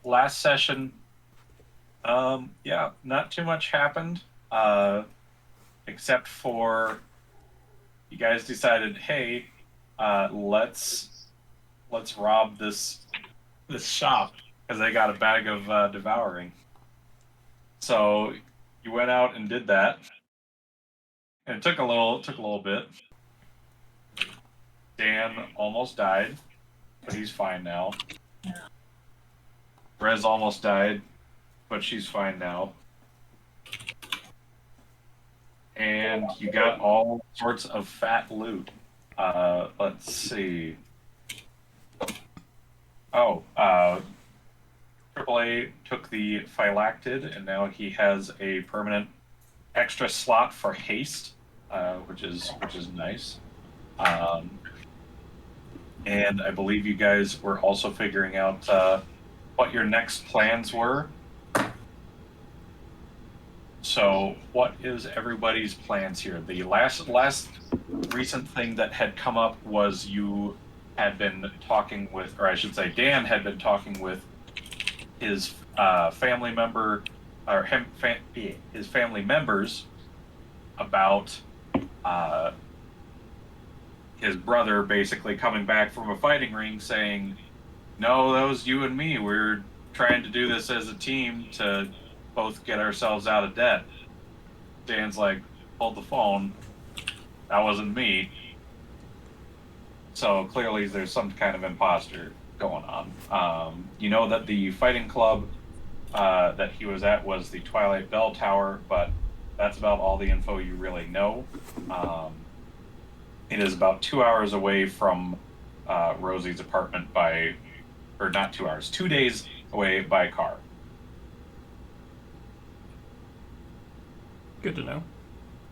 last session, yeah, not too much happened, except for you guys decided, hey, let's rob this shop because they got a bag of devouring. So you went out and did that, and it took a little bit. Dan almost died, but he's fine now. Rez almost died, but she's fine now. And you got all sorts of fat loot. Let's see. Oh, AAA took the phylactid, and now he has a permanent extra slot for haste, which is nice. And I believe you guys were also figuring out what your next plans were. So, what is everybody's plans here? The last recent thing that had come up was you had been talking with, or I should say, Dan had been talking with his family member, or his family members about his brother basically coming back from a fighting ring saying, "No, that was you and me. We're trying to do this as a team to both get ourselves out of debt." Dan's like, hold the phone. That wasn't me. So clearly there's some kind of imposter going on. You know that the fighting club that he was at was the Twilight Bell Tower, but that's about all the info you really know. It is about 2 hours away from Rosie's apartment or not 2 hours, 2 days away by car. Good to know.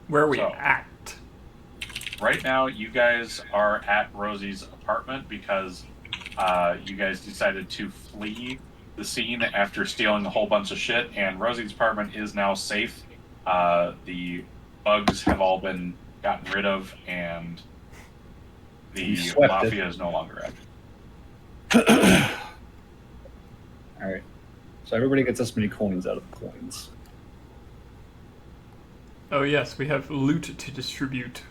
Where are we at? Right now, you guys are at Rosie's apartment because you guys decided to flee the scene after stealing a whole bunch of shit, and Rosie's apartment is now safe. The bugs have all been gotten rid of, and the mafia is no longer active. Alright. So everybody gets this many coins out of the coins. Oh yes, we have loot to distribute.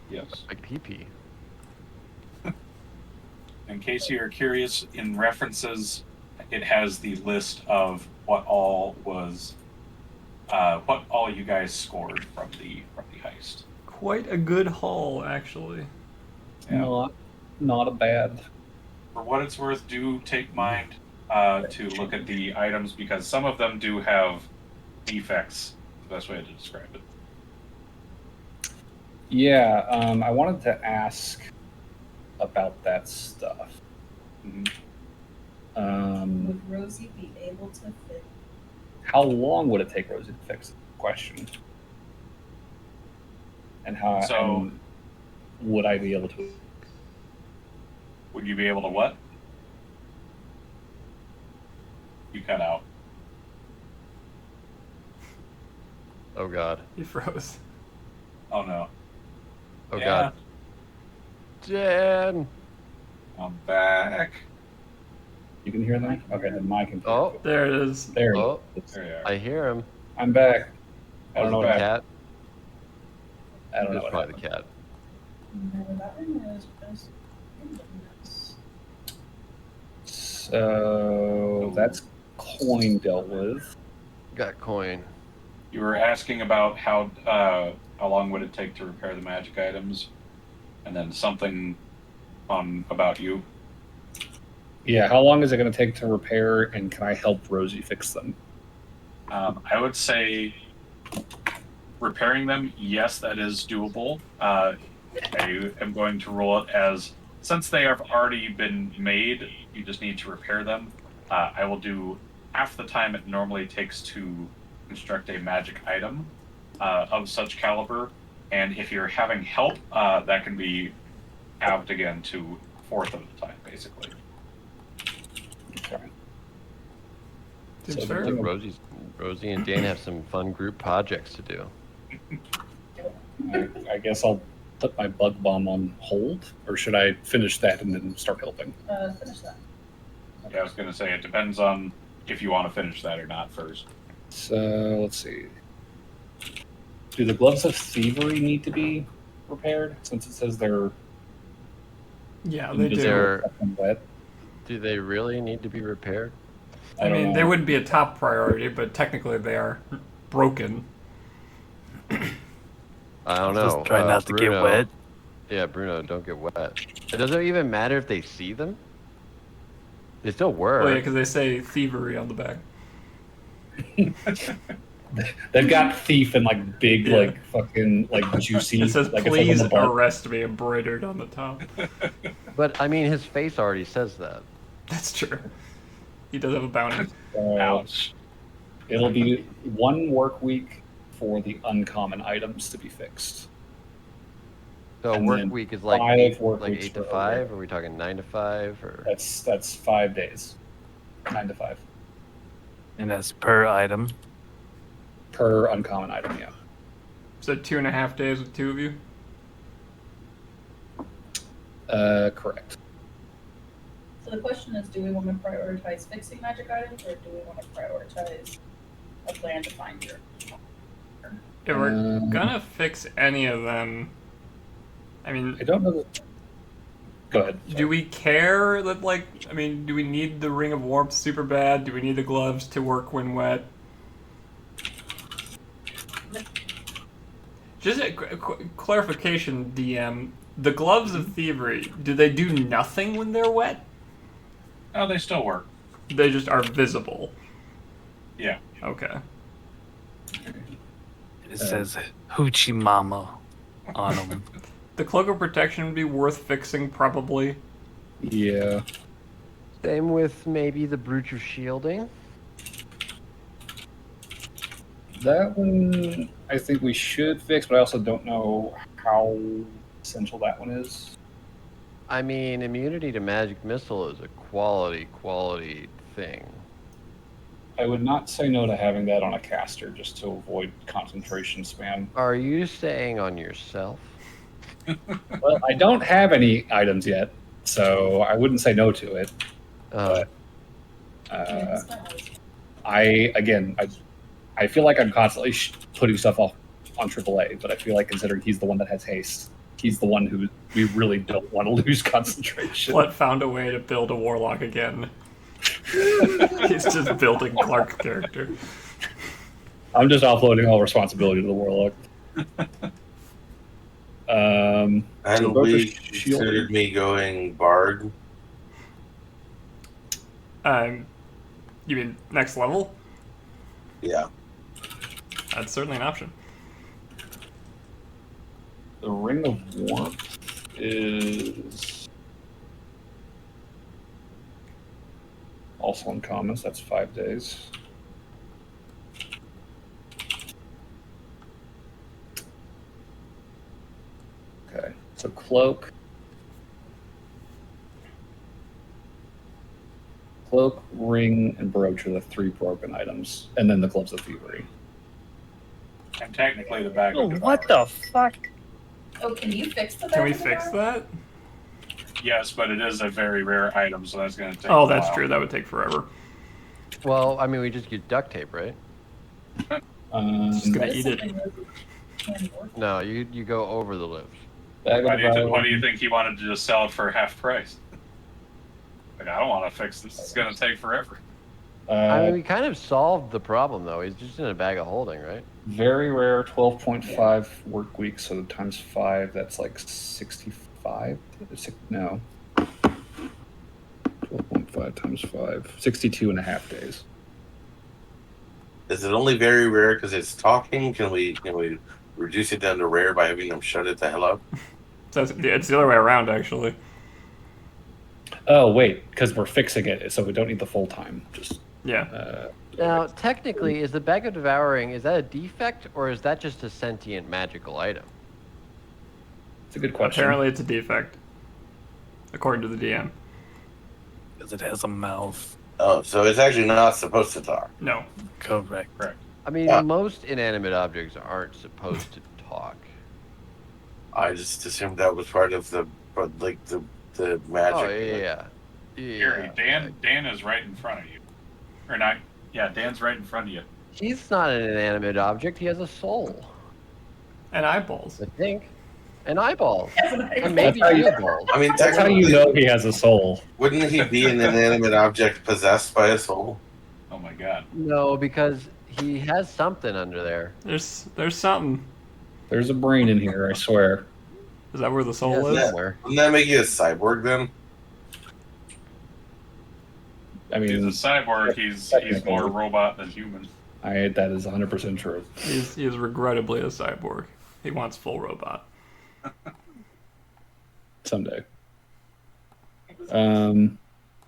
Yes. Like PP. In case you're curious, in references, it has the list of what all you guys scored from the heist. Quite a good haul, actually. Yeah. Not a bad. For what it's worth, do take mind to look at the items because some of them do have defects. The best way to describe it. Yeah, I wanted to ask about that stuff. Mm-hmm. Would Rosie be able to fit? How long would it take Rosie to fix the question? And how? So, would I be able to? Would you be able to what? You cut out. Oh God. He froze. Oh no. Oh God. Dan. I'm back. You can hear that? Okay, then my computer. Oh. There it is. There you Oh. go. There you are. I hear him. I'm back. I don't know Back. what Cat. I don't know It's what probably happened. the cat. No, that one was just. So that's coin dealt with. Got coin. You were asking about how long would it take to repair the magic items, and then something about you. Yeah, how long is it going to take to repair, and can I help Rosie fix them? I would say repairing them, yes, that is doable. I am going to rule it as, since they have already been made, you just need to repair them. I will do half the time it normally takes to construct a magic item of such caliber, and if you're having help, that can be halved again to a fourth of the time, basically. Okay. Seems So fair. the thing- Rosie and Dan have some fun group projects to do. I guess I'll put my bug bomb on hold, or should I finish that and then start helping? Finish that. Yeah, I was going to say it depends on if you want to finish that or not first. So let's see. Do the gloves of thievery need to be repaired since it says they're Yeah, they do. They're- wet? Do they really need to be repaired? I don't mean, know. they wouldn't be a top priority, but technically they are broken. I don't know. Just try not to get Bruno- wet. Yeah, Bruno, don't get wet. It doesn't even matter if they see them. They still work. Well, yeah, because they say thievery on the back. They've got thief and like big, Yeah. like fucking, like juicy. It says, like "Please it's like on the arrest me," embroidered on the top. But I mean, his face already says that. That's true. He does have a bounty. Ouch. It'll be 1 work week for the uncommon items to be fixed. So And work then week is like 5 work weeks 8 to for 5. Are we talking 9 to 5 or? That's 5 days, 9 to 5 And that's per item. per uncommon item. Yeah. So 2.5 days with 2 of you. Correct. So the question is, do we want to prioritize fixing magic items, or do we want to prioritize a plan to find your? If we're gonna fix any of them, I mean, I don't know. Go ahead. do we care that, like, I mean, do we need the Ring of Warmth super bad? Do we need the gloves to work when wet? Just a clarification, DM. The gloves of thievery, do they do nothing when they're wet? Oh, they still work. They just are visible. Yeah. Okay. It says Hoochie Mama on them. The Cloak of Protection would be worth fixing, probably. Yeah. Same with maybe the Brooch of Shielding. That one I think we should fix, but I also don't know how essential that one is. I mean, immunity to magic missile is a quality thing. I would not say no to having that on a caster just to avoid concentration span. Are you saying on yourself? Well, I don't have any items yet, so I wouldn't say no to it. Uh, I feel like I'm constantly putting stuff off on AAA, but I feel like considering he's the one that has haste, he's the one who we really don't want to lose concentration. Plette found a way to build a warlock again. He's just building Clark character. I'm just offloading all responsibility to the warlock. And so go we for shield. considered me going bard. You mean next level? Yeah. That's certainly an option. The Ring of Warmth is also uncommon, so that's 5 days. Okay, so Cloak. Cloak, Ring, and Brooch are the 3 broken items, and then the Gloves of Thievery. And technically the bag. Oh, of what Devourer. the fuck? Oh, can you fix the? Can we bag of fix Devourer? that? Yes, but it is a very rare item, so that's going to take. Oh, a that's while. true. That would take forever. well, I mean, we just get duct tape, right? Just gonna That is eat it. something that we can work on. No, you go over the lips. Bag of Why Devourer. do you think he wanted to just sell it for half price? Like, I don't want to fix this. It's going to take forever. I mean, we kind of solved the problem, though. He's just in a bag of holding, right? Very rare, 12.5 work weeks, so times 5, that's like 65? No. 12.5 times 5, 62 and a half days. Is it only very rare because it's talking? Can we reduce it down to rare by having them shut it the hell up? So it's the other way around, actually. Oh, wait, because we're fixing it, so we don't need the full time. Just Yeah. Now, technically, is the bag of devouring, is that a defect, or is that just a sentient magical item? it's a good question. Apparently, it's a defect, according to the DM. Because it has a mouth. Oh, so it's actually not supposed to talk. No. Correct. I mean, Yeah. most inanimate objects aren't supposed to talk. I just assumed that was part of the magic. Oh, yeah. Gary, Dan is right in front of you. Or not? Yeah, Dan's right in front of you. He's not an inanimate object. He has a soul, And eyeballs. I think, and eyeballs, Yes, and and maybe That's how you- eyeballs. I mean, That's how you know he has a soul. Wouldn't he be an inanimate object possessed by a soul? Oh my god. No, because he has something under there. There's something. There's a brain in here, I swear. Is that where the He soul has is? somewhere. Wouldn't that make you a cyborg then? I He's a mean, cyborg. He's more robot than human. that is 100% true. He is regrettably a cyborg. He wants full robot. Someday. Oh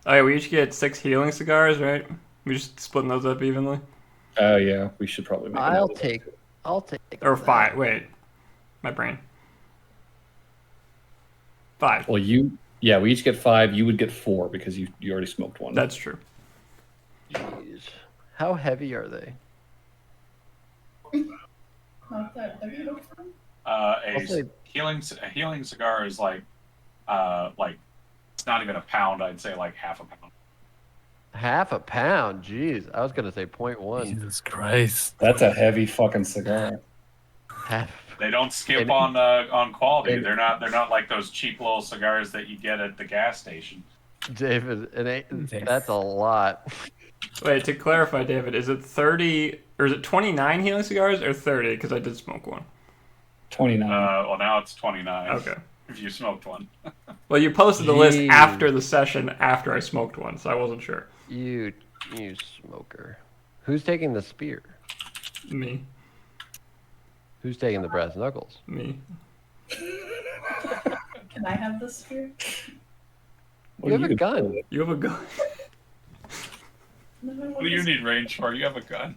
yeah, we each get 6 healing cigars, right? We just splitting those up evenly? Oh yeah, we should probably make. I'll another. take. Or that. 5. Wait. My brain. 5. Well, we each get 5. You would get 4 because you already smoked one. That's true. Jeez. How heavy are they? Not that heavy. I'll say- A healing cigar is like it's not even a pound. I'd say like half a pound. Half a pound. Jeez, I was gonna say 0.1. Jesus Christ. That's a heavy fucking cigar. Half. They don't skip And- on quality. and- They're not like those cheap little cigars that you get at the gas station. David, that's a lot. Wait, to clarify, David, is it 30 or is it 29 healing cigars or 30? Because I did smoke one. 29. Well, now it's 29. Okay. If you smoked one. Well, you posted the list Jeez. after the session after I smoked one, so I wasn't sure. You smoker. Who's taking the spear? Me. Who's taking the brass knuckles? Me. Can I have this spear? You have a gun. You have a gun. No, What do you need range for? You have a gun.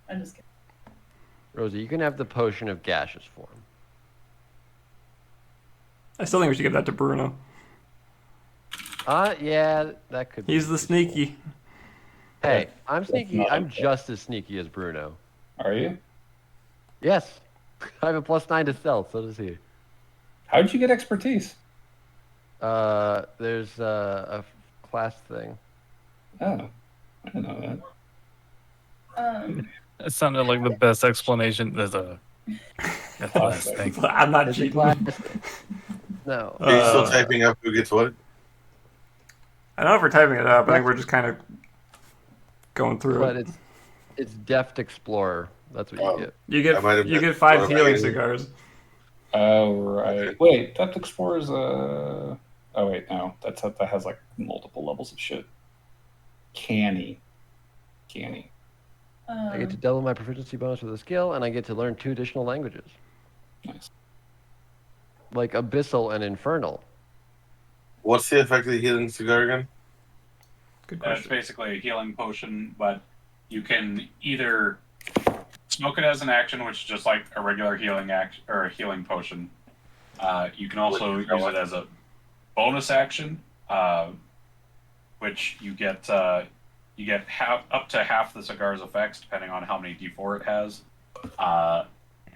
I'm just kidding. Rosie, you can have the potion of gaseous form. I still think we should give that to Bruno. Yeah, that could be. He's the sneaky. Hey, I'm sneaky. not I'm okay. just as sneaky as Bruno. Are you? Yes. I have a +9 to stealth, so does he. How'd you get expertise? There's a class thing. Oh, I didn't know that. That sounded like the best explanation. There's a last thing. I'm not There's a cheating. class No. Are you still typing up who gets what? I don't know if we're typing it up. I think we're just kind of going through But it. it's Deft Explorer. That's what you get. You I might have get been 5 more healing right. cigars. Oh right. Wait, Depth Explorer's Oh wait, no. That has like multiple levels of shit. Canny. I get to double my proficiency bonus with a skill, and I get to learn 2 additional languages, Nice. like Abyssal and Infernal. What's the effect of the healing cigar again? Good It's question. basically a healing potion, but you can either smoke it as an action, which is just like a regular healing action or a healing potion. You can also use it as a bonus action, which you get up to half the cigar's effects, depending on how many D4 it has.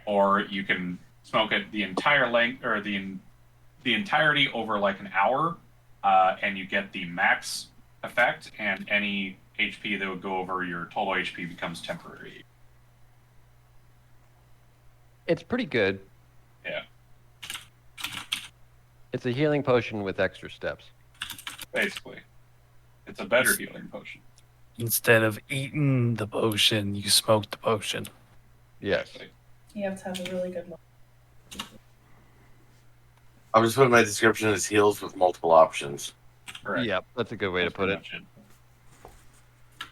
Or you can smoke it the entire length or the entirety over like an hour, and you get the max effect, and any HP that would go over your total HP becomes temporary. It's pretty good. Yeah. It's a healing potion with extra steps. Basically, it's a better healing potion. Instead of eating the potion, you smoke the potion. Yes. You have to have a really good look. I'm just putting my description as heals with multiple options. Correct. Yep, that's a good way to That's put pretty it. much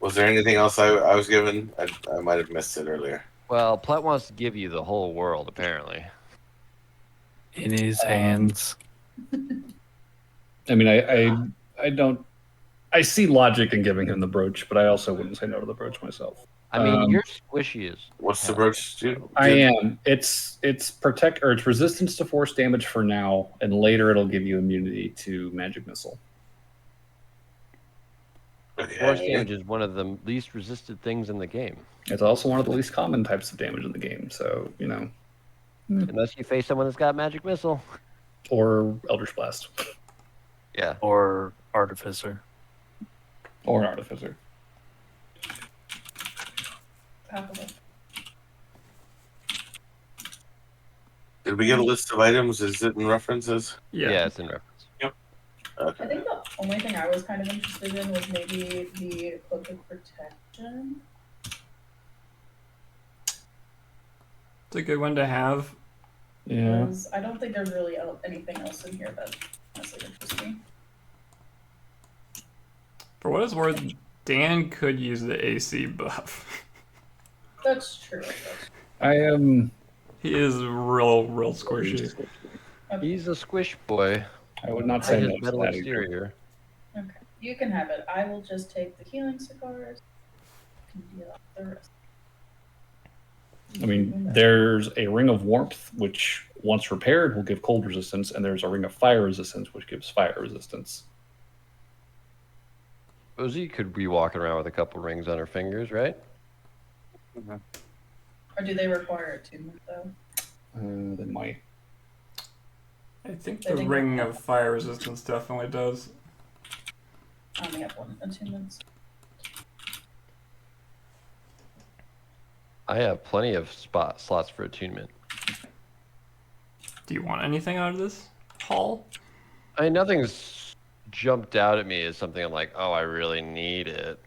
Was there anything else I was given? I might have missed it earlier. Well, Plette wants to give you the whole world, apparently. In his hands. I mean, I don't. I see logic in giving him the brooch, but I also wouldn't say no to the brooch myself. I mean, Um, you're squishy as. What's the brooch do? I am. It's protect or it's resistance to force damage for now, and later it'll give you immunity to magic missile. Force damage is one of the least resisted things in the game. It's also one of the least common types of damage in the game. So Unless you face someone that's got magic missile. or Eldritch Blast. Yeah. or artificer. Or an artificer. Half of it. Did we get a list of items? Is it in references? Yeah, it's in reference. I Okay. think the only thing I was kind of interested in was maybe the cloak of protection. It's a good one to have. Yeah. Because I don't think there's really anything else in here that honestly interests me. For what it's worth, Dan could use the AC buff. That's true. I am. He is real squishy. Okay. He's a squish boy. I would not By say his no to metal that either. exterior. Okay. You can have it. I will just take the healing cigars. You can deal out the rest. I mean, there's a ring of warmth, which once repaired will give cold resistance, and there's a ring of fire resistance, which gives fire resistance. Rosie could be walking around with a couple rings on her fingers, right? Or do they require attunement though? They might. I think I the think- ring of fire resistance definitely does. I only have one attunement. I have plenty of slots for attunement. Do you want anything out of this haul? I mean, nothing's jumped out at me as something I'm like, oh, I really need it.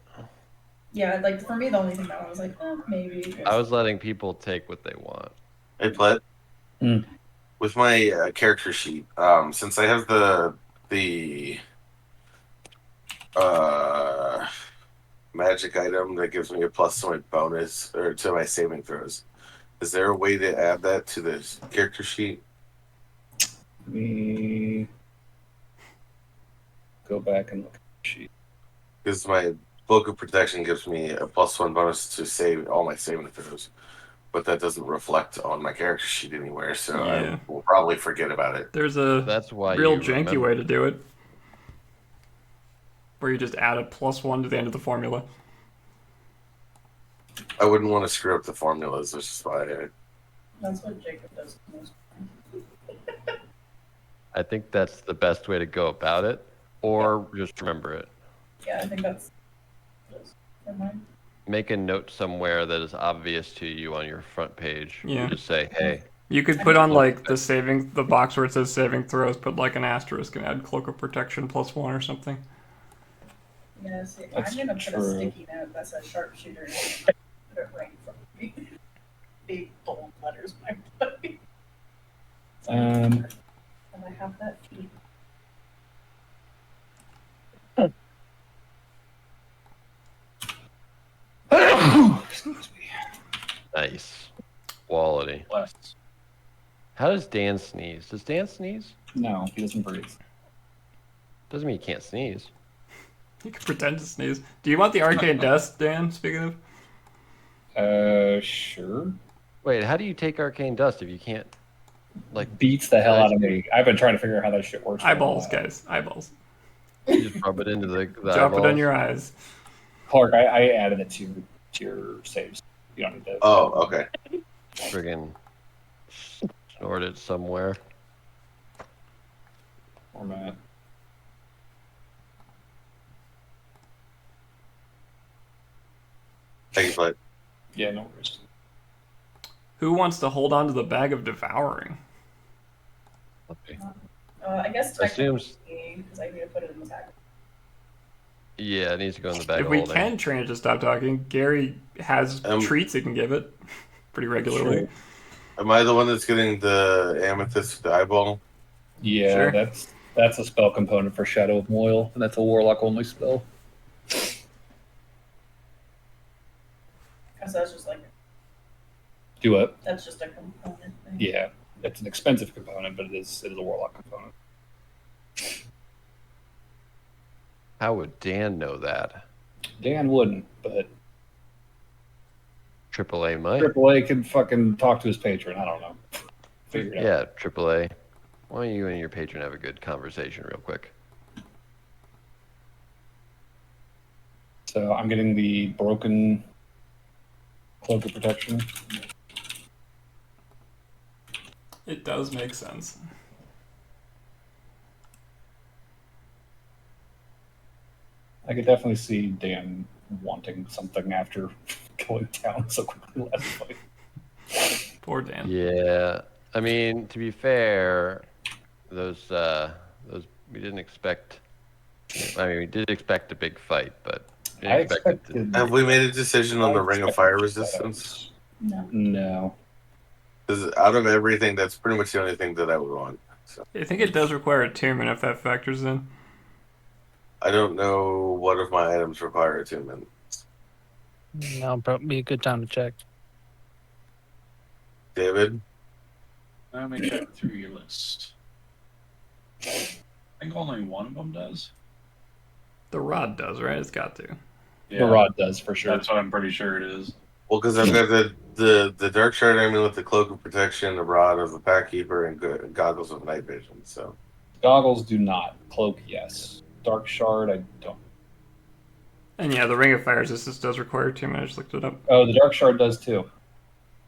Yeah, like for me, the only thing that I was like, maybe. I was letting people take what they want. Hey, Plette. Hmm. With my character sheet, since I have the magic item that gives me a plus to my bonus or to my saving throws, is there a way to add that to the character sheet? Let me go back and look at the sheet. Because my book of protection gives me a +1 bonus to save all my saving throws, but that doesn't reflect on my character sheet anywhere, so Yeah. I will probably forget about it. There's a That's why real you janky remember. way to do it. Where you just add a +1 to the end of the formula. I wouldn't want to screw up the formulas, which is why That's what Jacob does most. I think that's the best way to go about it, or just remember it. Yeah, I think that's for mine. Make a note somewhere that is obvious to you on your front page. Yeah. Just say, hey, You could put on like the box where it says saving throws, put like an asterisk and add cloak of protection +1 or something. Yeah, see, That's I'm gonna put a true. sticky note that says sharpshooter. Put it right in front of me. Big bold letters, my buddy. Um, And I have that feed. excuse me. nice. Quality. Less. How does Dan sneeze? Does Dan sneeze? No, he doesn't breathe. Doesn't mean he can't sneeze. You can pretend to sneeze. Do you want the arcane dust, Dan? Speaking of, Sure. Wait, how do you take arcane dust if you can't, like, Beats the hell out of me. I've been trying to figure out how that shit works. for a eyeballs, while. guys, eyeballs. you just rub it into the Drop it eyeballs? on your eyes. Clark, I added it to your saves. You don't need to. Oh, okay. Friggin' snort it somewhere. Format. Thank you, Plette. Yeah, no worries. Who wants to hold on to the bag of devouring? Okay. I guess Assumes- technically, because I need to put it in the bag. Yeah, it needs to go in the bag If of we holding. can train it to stop talking, Gary has treats he can give it pretty regularly. Sure. Am I the one that's getting the amethyst with the eyeball? Yeah, Sure. that's a spell component for Shadow of Moil, and that's a warlock only spell. So that's just like, Do it. that's just a component thing. Yeah, it's an expensive component, but it is a warlock component. How would Dan know that? Dan wouldn't, but AAA might. AAA can fucking talk to his patron. I don't know. Figure it out. Yeah, AAA. Why don't you and your patron have a good conversation real quick? So I'm getting the broken cloak of protection. It does make sense. I could definitely see Dan wanting something after going down so quickly last fight. Poor Dan. Yeah, I mean, to be fair, those we didn't expect. I mean, we did expect a big fight, but we I didn't expect it to. expected. Have we made a decision on I the Ring of expected Fire that. resistance? No. No. Because out of everything, that's pretty much the only thing that I would want. So I think it does require attunement if that factors in. I don't know what of my items require attunement. Now would probably be a good time to check. David? Let me check through your list. I think only one of them does. The rod does, right? It's got to. Yeah, The rod does for sure. that's what I'm pretty sure it is. Well, because I've got the Dark Shard amulet, the Cloak of Protection, the Rod of the Pack Keeper, and Goggles of Night Vision. So Goggles do not. Cloak, yes. Dark Shard, I don't. And yeah, the Ring of Fire Resistance does require attunement. I just looked it up. Oh, the Dark Shard does too.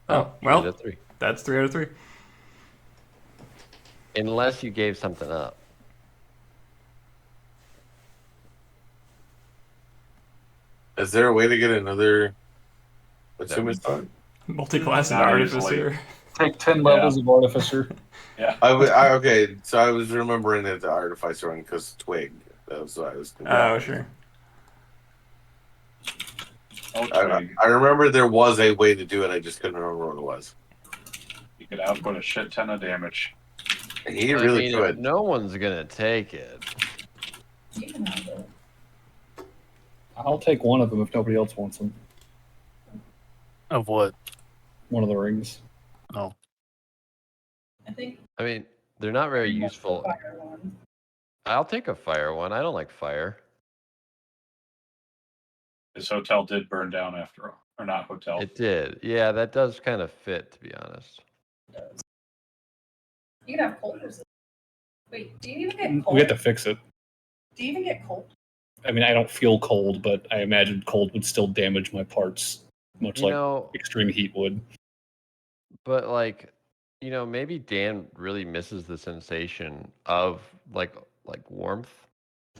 Oh, well, 3 out of 3. that's 3 out of 3. Unless you gave something up. is there a way to get another attunement slot? Multi-class and Not Artificer. Take 10 levels of Artificer. Yeah. Okay, so I was remembering that the Artificer one because Twig. That was what I was. Oh, sure. I remember there was a way to do it. I just couldn't remember what it was. You could output a shit ton of damage. He I really mean, could. no one's gonna take it. You can have it. I'll take one of them if nobody else wants them. Of what? One of the rings. Oh, I think. I mean, they're not very useful. Fire one. I'll take a fire one. I don't like fire. This hotel did burn down after all. Or not hotel. It did. Yeah, that does kind of fit, to be honest. Does. You can have cold resistance. Wait, do you even get cold? We have to fix it. Do you even get cold? I mean, I don't feel cold, but I imagine cold would still damage my parts, much You like know, extreme heat would. but like, you know, maybe Dan really misses the sensation of like warmth.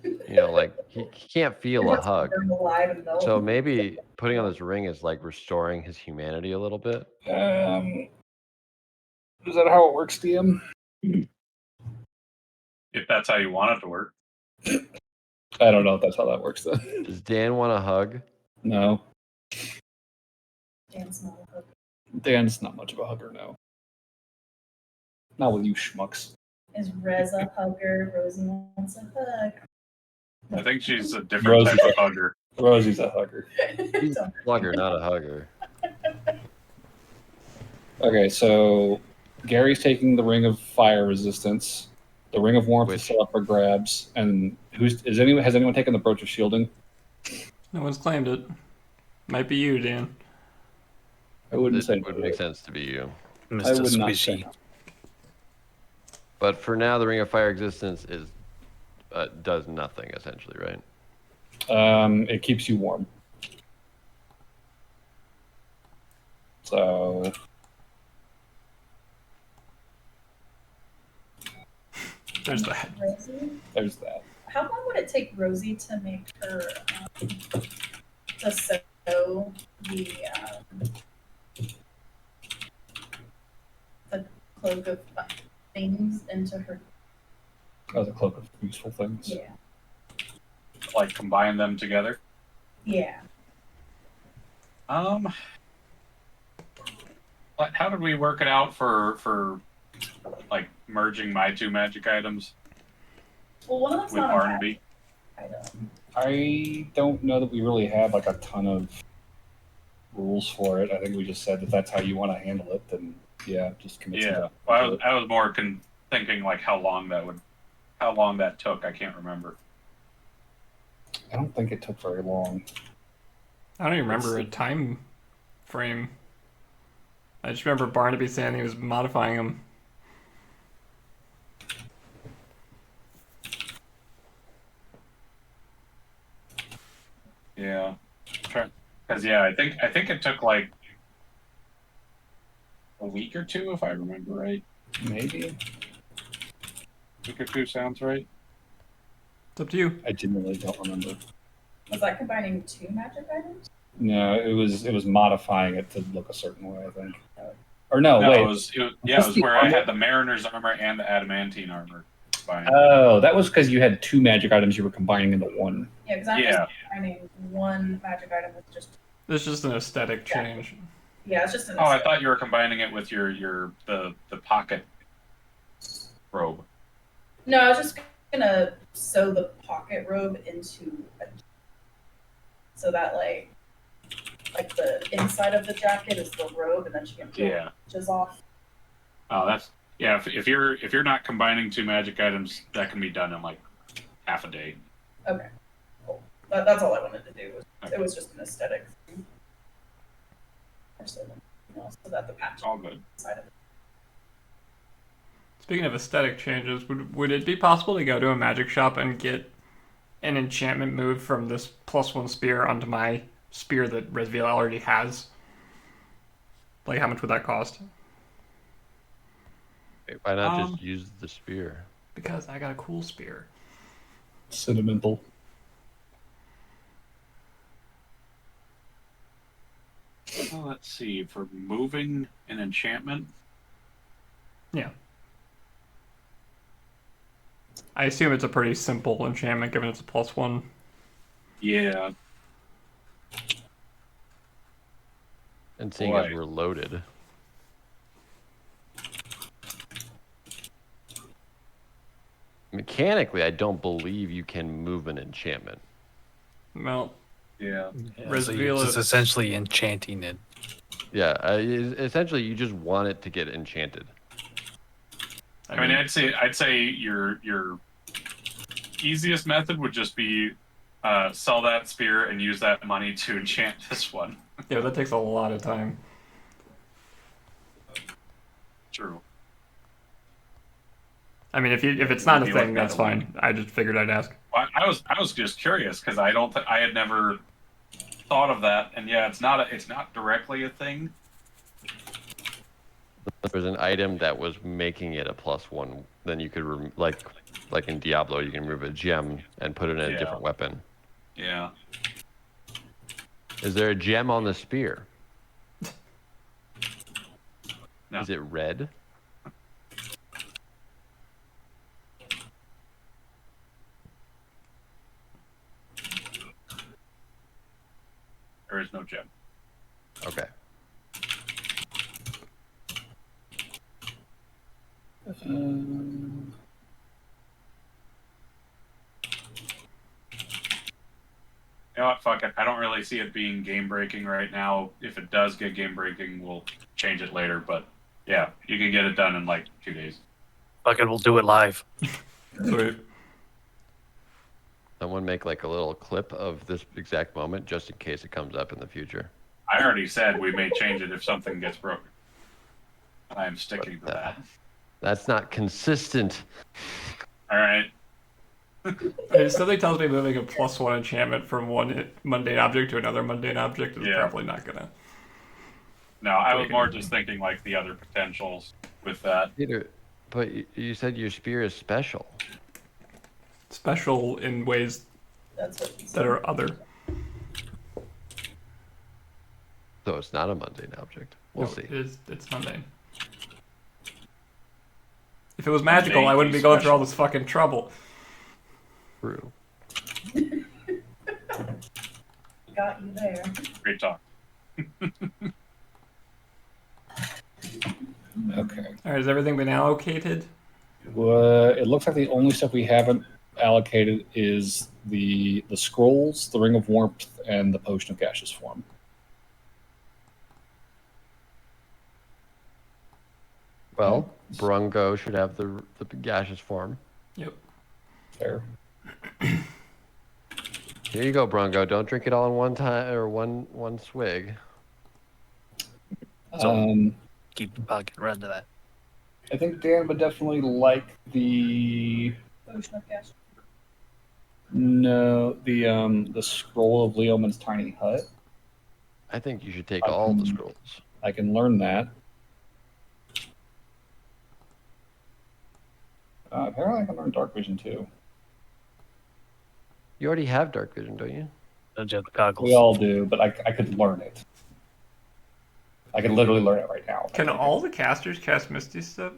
You know, like he can't feel a Wants to hug. burn alive and melt. So maybe putting on this ring is like restoring his humanity a little bit. Is that how it works, DM? If that's how you want it to work. I don't know if that's how that works, then. Does Dan want a hug? No. Dan's not a hooker. Dan's not much of a hugger, no. Not with you schmucks. Is Rez a hugger? Rosie wants a hug. I think she's a different Rosie. type of hugger. Rosie's a hugger. He's a slugger, not a hugger. Okay, so Gary's taking the Ring of Fire Resistance. The Ring of Warmth is still up for grabs. And has anyone taken the Brooch of Shielding? No one's claimed it. Might be you, Dan. I wouldn't say It would make sense to be you. I Mr. would not Squishy. say. But for now, the Ring of Fire existence is does nothing essentially, right? It keeps you warm. So There's that. Rosie? there's that. How long would it take Rosie to make her to sew the cloak of things into her? Oh, the Cloak of Useful Things. Yeah. Like combine them together. Yeah. But how did we work it out for like merging my two magic items Well, one of them's with not a Barnaby? magic item. I don't know that we really have like a ton of rules for it. I think we just said that that's how you want to handle it. Then yeah, just commit some Yeah. time Well, to it. I was more thinking like how long that took. I can't remember. I don't think it took very long. I don't even remember a time frame. I just remember Barnaby saying he was modifying them. Yeah. Because yeah, I think it took like a week or two, if I remember right. Maybe. A week or two sounds right. It's up to you. I genuinely don't remember. Was that combining 2 magic items? No, it was modifying it to look a certain way, I think. Or no, No, wait. it was where I had the Mariner's armor and the Adamantine armor combined. Oh, that was because you had 2 magic items you were combining into one. Yeah, because I'm Yeah. just combining 1 magic item with just. It's just an aesthetic change. Yeah, it's just an. Oh, I thought you were combining it with the pocket robe. No, I was just gonna sew the pocket robe into a. So that like the inside of the jacket is the robe, and then she can peel Yeah. edges off. Oh, that's yeah. If you're not combining 2 magic items, that can be done in like half a day. Okay, cool. That's all I wanted to do. Okay. It was just an aesthetic thing. So that the patch All good. side of it. Speaking of aesthetic changes, would it be possible to go to a magic shop and get an enchantment move from this +1 spear onto my spear that Rez'Veela already has? Like, how much would that cost? Wait, why not just use the spear? Because I got a cool spear. Sentimental. Well, let's see. For moving an enchantment, Yeah. I assume it's a pretty simple enchantment given it's a +1. yeah. And seeing as Boy. we're loaded. Mechanically, I don't believe you can move an enchantment. Well, Yeah. Yeah, so you're Rez'Veela- just essentially enchanting it. Yeah, essentially you just want it to get enchanted. I mean, I'd say your easiest method would just be sell that spear and use that money to enchant this one. yeah, that takes a lot of time. True. I mean, if it's not a Maybe like thing, that's that. fine. I just figured I'd ask. Well, I was just curious because I don't I had never thought of that, and yeah, it's not directly a thing. If there's an item that was making it a +1, then you could like in Diablo, you can remove a gem and put it in a Yeah. different weapon. Yeah. Is there a gem on the spear? No. Is it red? There is no gem. Okay. You know what? Fuck it. I don't really see it being game breaking right now. If it does get game breaking, we'll change it later. But yeah, you can get it done in like 2 days. Fuck it, we'll do it live. Sweet. Someone make like a little clip of this exact moment just in case it comes up in the future. I already said we may change it if something gets broken. I am sticking to that. That's not consistent. All right. If something tells me moving a +1 enchantment from one mundane object to another mundane object is Yeah. probably not gonna. No, I was more just thinking like the other potentials with that. Peter, but you said your spear is special. Special in ways That's what he that said. are other. So it's not a mundane object. We'll No, see. It's mundane. If it was magical, Mundane I wouldn't be is going through special. all this fucking trouble. True. Got you there. Great talk. Okay. All right, has everything been allocated? It looks like the only stuff we haven't allocated is the scrolls, the Ring of Warmth, and the Potion of Gaseous Form. Well, Brungo should have the gaseous form. Yep. Fair. Here you go, Brungo. Don't drink it all in one time or one swig. Keep the pocket run to that. I think Dan would definitely like the Potion of gas. the scroll of Leoman's tiny hut. I think you should take all the scrolls. I can learn that. Apparently, I can learn Dark Vision too. You already have dark vision, don't you? Don't you have the goggles? We all do, but I could learn it. I can literally learn it right now. Can all the casters cast Misty Step?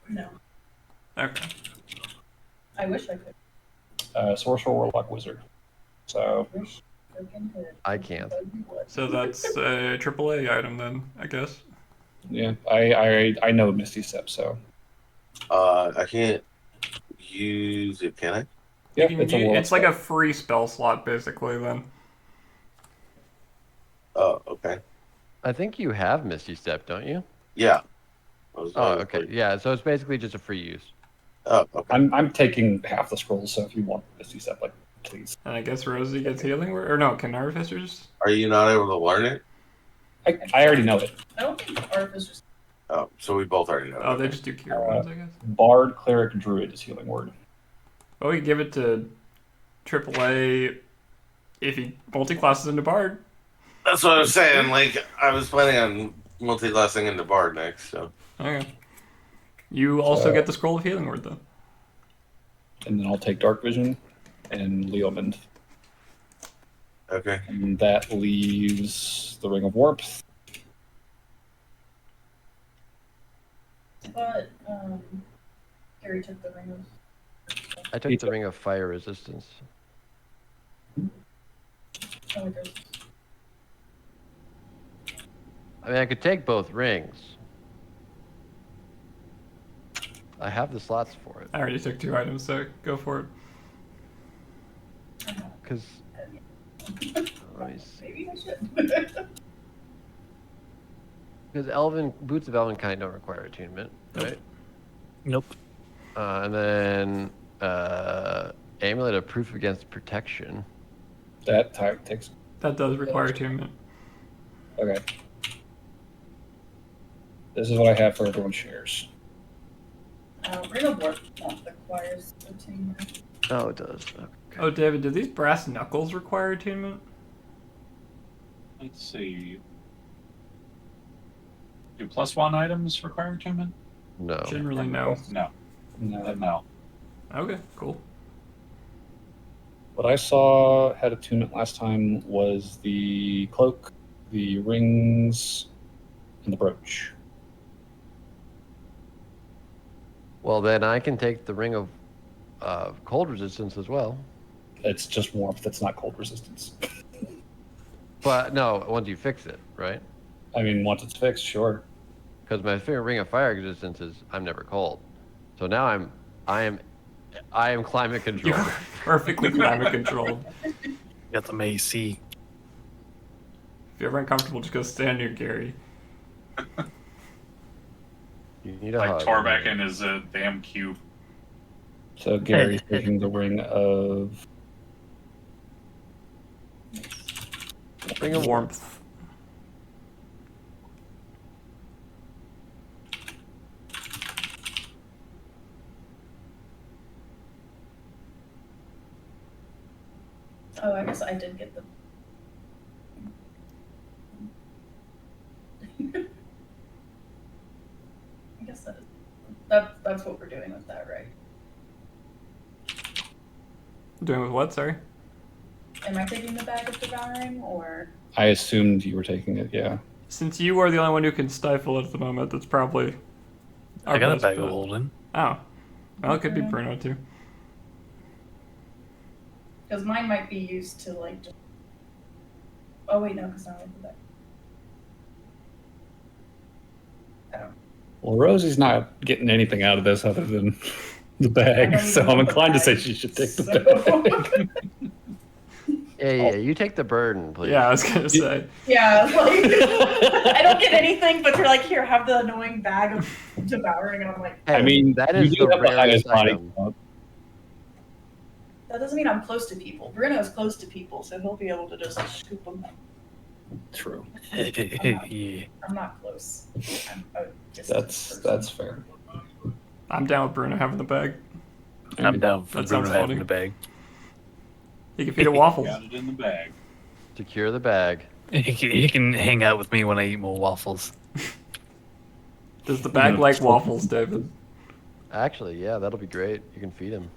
No. Okay. I wish I could. Sorcerer, Warlock, Wizard. So Wish freaking could. I can't. But you would. So that's a AAA item then, I guess. yeah, I know Misty Step, so I can't use it, can I? yeah, You can it's like a free spell slot basically then. Oh, okay. I think you have Misty Step, don't you? Yeah. Oh, okay. Yeah, so it's basically just a free use. Oh, okay. I'm taking half the scrolls, so if you want Misty Step, like please. And I guess Rosie gets healing word, or no, can Artificers? Are you not able to learn it? I already know it. I don't think Artificers. Oh, so we both already know. Oh, it. they just do cure wounds, I guess. Bard, Cleric, Druid is healing word. Oh, we give it to AAA if he multi-classes into Bard. That's what I was saying. Like, I was planning on multi-classing into Bard next, so. Okay. You also get the Scroll of Healing word though. And then I'll take Dark Vision and Leomund. Okay. And that leaves the Ring of Warmth. But Harry took the ring of. I took the Ring of Fire Resistance. Oh, it does. I mean, I could take both rings. I have the slots for it. I already took 2 items, so go for it. Because. Let me see. Maybe I should. Because Boots of Elvenkind don't require attunement, right? Nope. And then Amulet of Proof Against Protection. That time takes. That does require attunement. Okay. This is what I have for everyone's shares. Ring of Warmth requires attunement. Oh, it does. Okay. Oh, David, do these brass knuckles require attunement? Let's see. Do +1 items require attunement? No. Generally, no. No. No. No. Okay, cool. What I saw had attunement last time was the cloak, the rings, and the brooch. Well, then I can take the Ring of Cold Resistance as well. It's just warmth. It's not cold resistance. But no, once you fix it, right? I mean, once it's fixed, sure. Because my favorite Ring of Fire Resistance is I'm never cold. So now I am climate controlled. You're perfectly climate controlled. Got some AC. If you're ever uncomfortable, just go stand near Gary. You need a Like hug. Torbeck in his damn cube. So Gary's taking the ring of Ring of Warmth. Oh, I guess I did get the. I guess that's what we're doing with that, right? Doing with what, sorry? Am I taking the bag of devouring, or I assumed you were taking it, yeah. Since you are the only one who can stifle it at the moment, that's probably our I got a best bag bet. of holding. Oh. Well, it could be Bruno, too. because mine might be used to like. Just... Oh wait, no, because I like the bag. I don't. Well, Rosie's not getting anything out of this other than the bag, so I'm inclined to say she should take the bag. Yeah, you take the burden, please. Yeah, I was going to say. Yeah, like I don't get anything, but they're like, here, have the annoying bag of devouring, and I'm like, Hey, I mean, that you is do the have the highest rarest body item. count. that doesn't mean I'm close to people. Bruno is close to people, so he'll be able to just scoop them. True. Yeah. I'm not close. I'm a distant person. That's fair. I'm down with Bruno having the bag. I'm down for That sounds Bruno having funny. the bag. He can feed it waffles. Got it in the bag. Secure the bag. He can hang out with me when I eat more waffles. Does the bag like waffles, David? Actually, yeah, that'll be great. You can feed him.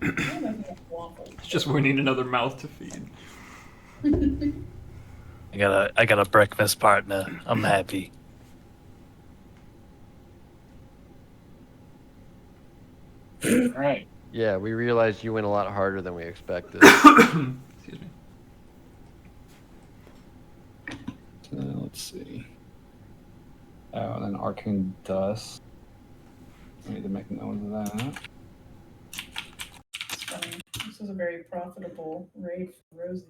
I'm making a waffle. It's just we need another mouth to feed. I got a breakfast partner. I'm happy. All right. Yeah, we realized you went a lot harder than we expected. Excuse me. Let's see. Oh, and then Arcane Dust. I need to make note of that. It's funny. This is a very profitable raid for Rosie.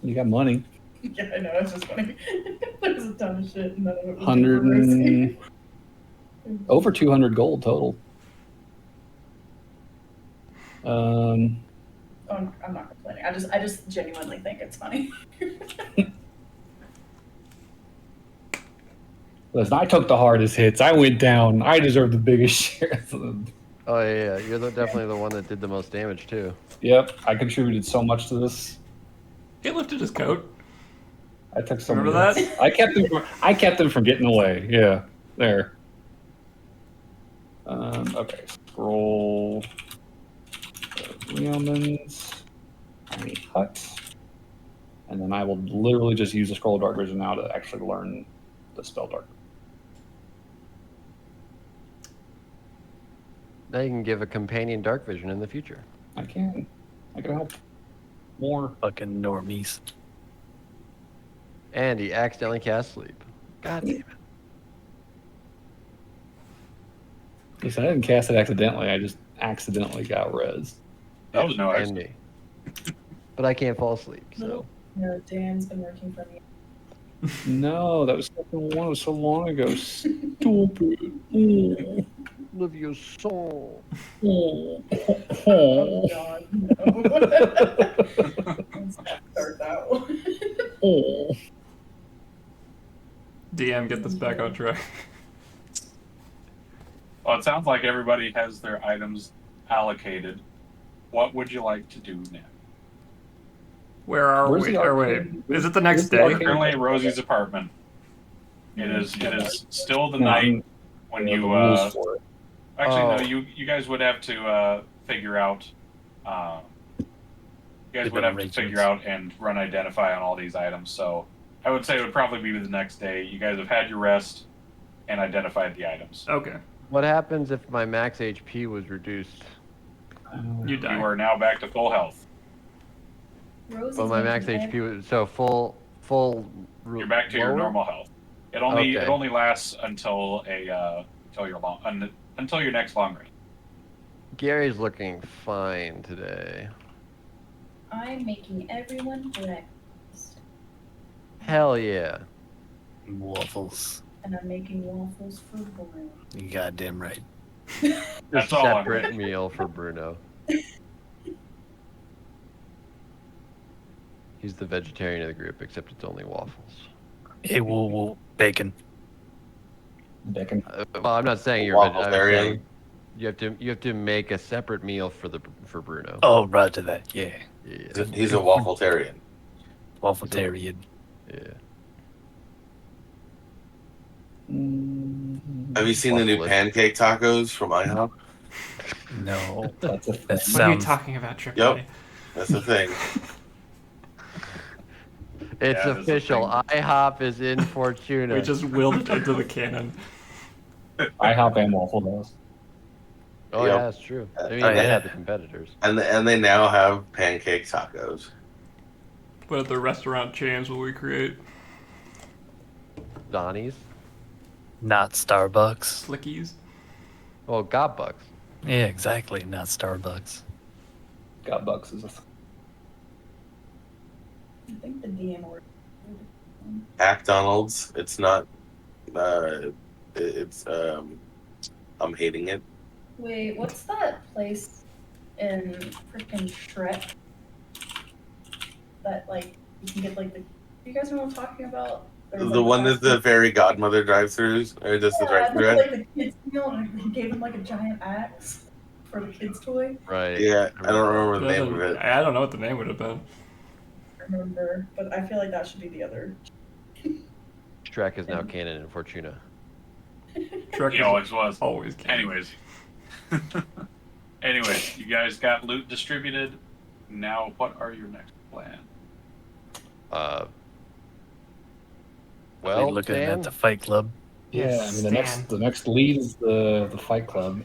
You got money. Yeah, I know. It's just funny. There's a ton of shit, and none of it was 100 for Rosie. and over 200 gold total. Oh, I'm not complaining. I just genuinely think it's funny. Listen, I took the hardest hits. I went down. I deserve the biggest share. Oh yeah, you're definitely the one that did the most damage too. Yep, I contributed so much to this. He lifted his coat. I took so Remember many that? hits. I kept them from getting away. Yeah, there. Okay, scroll. Realmans. Tiny hut. And then I will literally just use the scroll of dark vision now to actually learn the spell dark. Now you can give a companion dark vision in the future. I can help more. Fucking normies. And he accidentally cast sleep. God damn it. At least I didn't cast it accidentally. I just accidentally got res. That was no And me. But I can't fall asleep, so. No, Dan's been working for me. No, that was second one. It was so long ago. Stupid. Oh, Live your soul. oh, Oh oh, God, no. Let's not start that one. oh. DM, get this back on track. Well, it sounds like everybody has their items allocated. What would you like to do now? Where are Where's we? the Or wait, arcade? is it the next Where's the day? arcade? Currently at Rosie's apartment. It is still the No, night when the you rules for it. actually Oh. no, you guys would have to figure out you guys would have to figure out and run identify on all these items. So I would say it would probably be the next day. You guys have had your rest and identified the items. Okay, What happens if my max HP was reduced? you die. You are now back to full health. Rosie's But my max making HP was so full. You're back to your lower? normal health. It only Okay. it only lasts until until your next long rest. Gary's looking fine today. I'm making everyone breakfast, Hell yeah. Waffles. and I'm making waffles for Bruno. You goddamn right. That's A all I'm separate meal for Bruno. He's the vegetarian of the group, except it's only waffles. Hey, woo bacon. Deccan. Well, I'm not saying you're Waffletarian. you have to make a separate meal for Bruno. Oh, right to that. Yeah. Yeah. He's a waffletarian. Waffletarian. Yeah. Have you seen the new Waffle-less. pancake tacos from IHOP? No. That's a That What are you sounds. talking about, Trip? Yep. That's the thing. It's Yeah, there's a official. thing. IHOP is in Fortuna. We just willed it into the canon. IHOP and Waffle House. Oh Yep. yeah, that's true. I mean, Oh, they yeah. have the competitors. And they now have pancake tacos. What other restaurant chains will we create? Donnie's. Not Starbucks. Slickies? Well, Gobbucks. Yeah, exactly. Not Starbucks. Got bucks is a I think the DM ordered. McDonald's. It's not. It's. I'm hating it. Wait, what's that place in freaking Shrek? That like you can get like the. You guys know what I'm talking about? There's, The like, one that fast the food- fairy godmother drive-throughs, or just the Yeah, drive-through. and ad? like the kids meal, and he gave him like a giant axe for the kids' toy. Right. Yeah, I don't remember the Yeah, name of it. I don't know what the name would have been. I remember, but I feel like that should be the other. Shrek is now canon in Fortuna. Shrek He always was. always can. Anyways, Anyway, you guys got loot distributed. Now, what are your next plan? Well, Well, looking Dan, at the Fight Club. Yeah, I mean the Stan. next lead is the Fight Club.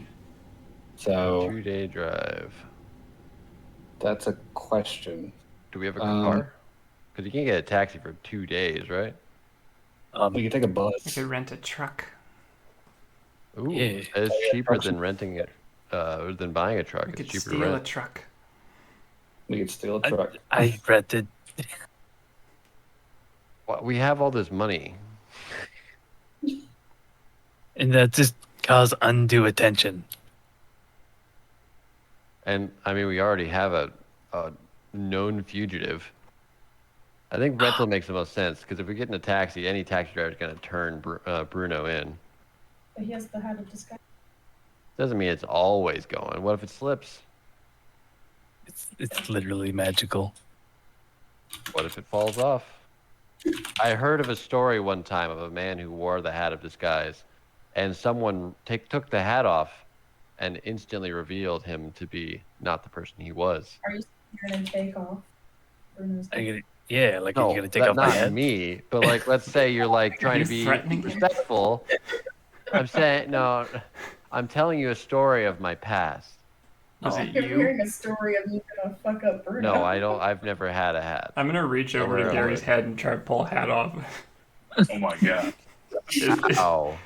So 2-day drive. that's a question. Do we have a Um, car? Because you can't get a taxi for 2 days, right? We can take a You bus. could rent a truck. Ooh, Yeah. it's Oh, yeah, cheaper trucks than are- renting it, than buying a truck. We It's could cheaper to steal a rent. truck. We could steal a truck. I rented. Well, we have all this money. And that just caused undue attention. And I mean, we already have a known fugitive. I think rental makes the most sense because if we get in a taxi, any taxi driver is going to turn Bruno in. But he has the hat of disguise. Doesn't mean it's always going. What if it slips? It's literally magical. What if it falls off? I heard of a story one time of a man who wore the hat of disguise, and someone took the hat off and instantly revealed him to be not the person he was. Are you going to take off? Bruno's Yeah, like No, you're gonna take off my not head. me, but like let's say you're like trying you to be threatening him? respectful. I'm saying no. I'm telling you a story of my past. Was No. it I'm you? hearing a story of you gonna fuck up Bruno. No, I don't. I've never had a hat. I'm gonna reach over Never to Gary's would. head and try to pull a hat off. Oh my god. Ow.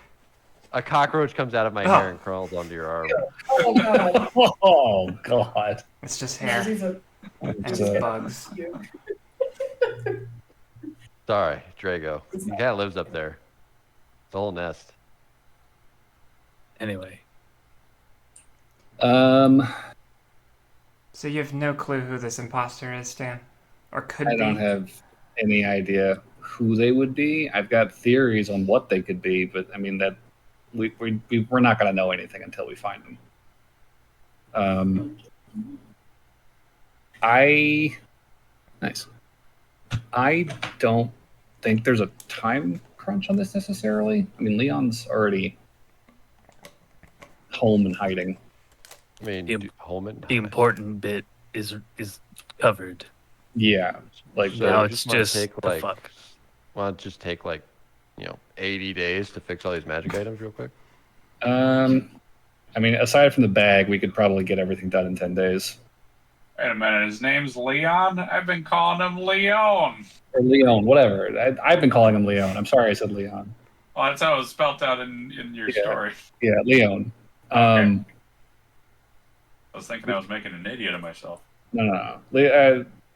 A cockroach comes out of my hair and crawls onto your arm. Oh god. Oh God! It's just hair Rosie's a and It's, it's bugs. you. Sorry, Drago. He kind of lives up there. It's a whole nest. Anyway, So you have no clue who this imposter is, Stan? Or could I be? don't have any idea who they would be. I've got theories on what they could be, but I mean that we're not going to know anything until we find them. Nice. I don't think there's a time crunch on this necessarily. I mean, Leon's already home and hiding. I mean, The- Holman. the important bit is covered. Yeah, like So now you it's wanna just take, the like, fuck. Why don't it just take 80 days to fix all these magic items real quick? I mean, aside from the bag, we could probably get everything done in 10 days. Wait a minute, his name's Leon? I've been calling him Leon. Or Leon, whatever. I've been calling him Leon. I'm sorry I said Leon. Well, that's how it was spelled out in your Yeah. story. Yeah, Leon. Okay. I was thinking I was making an idiot of myself. No.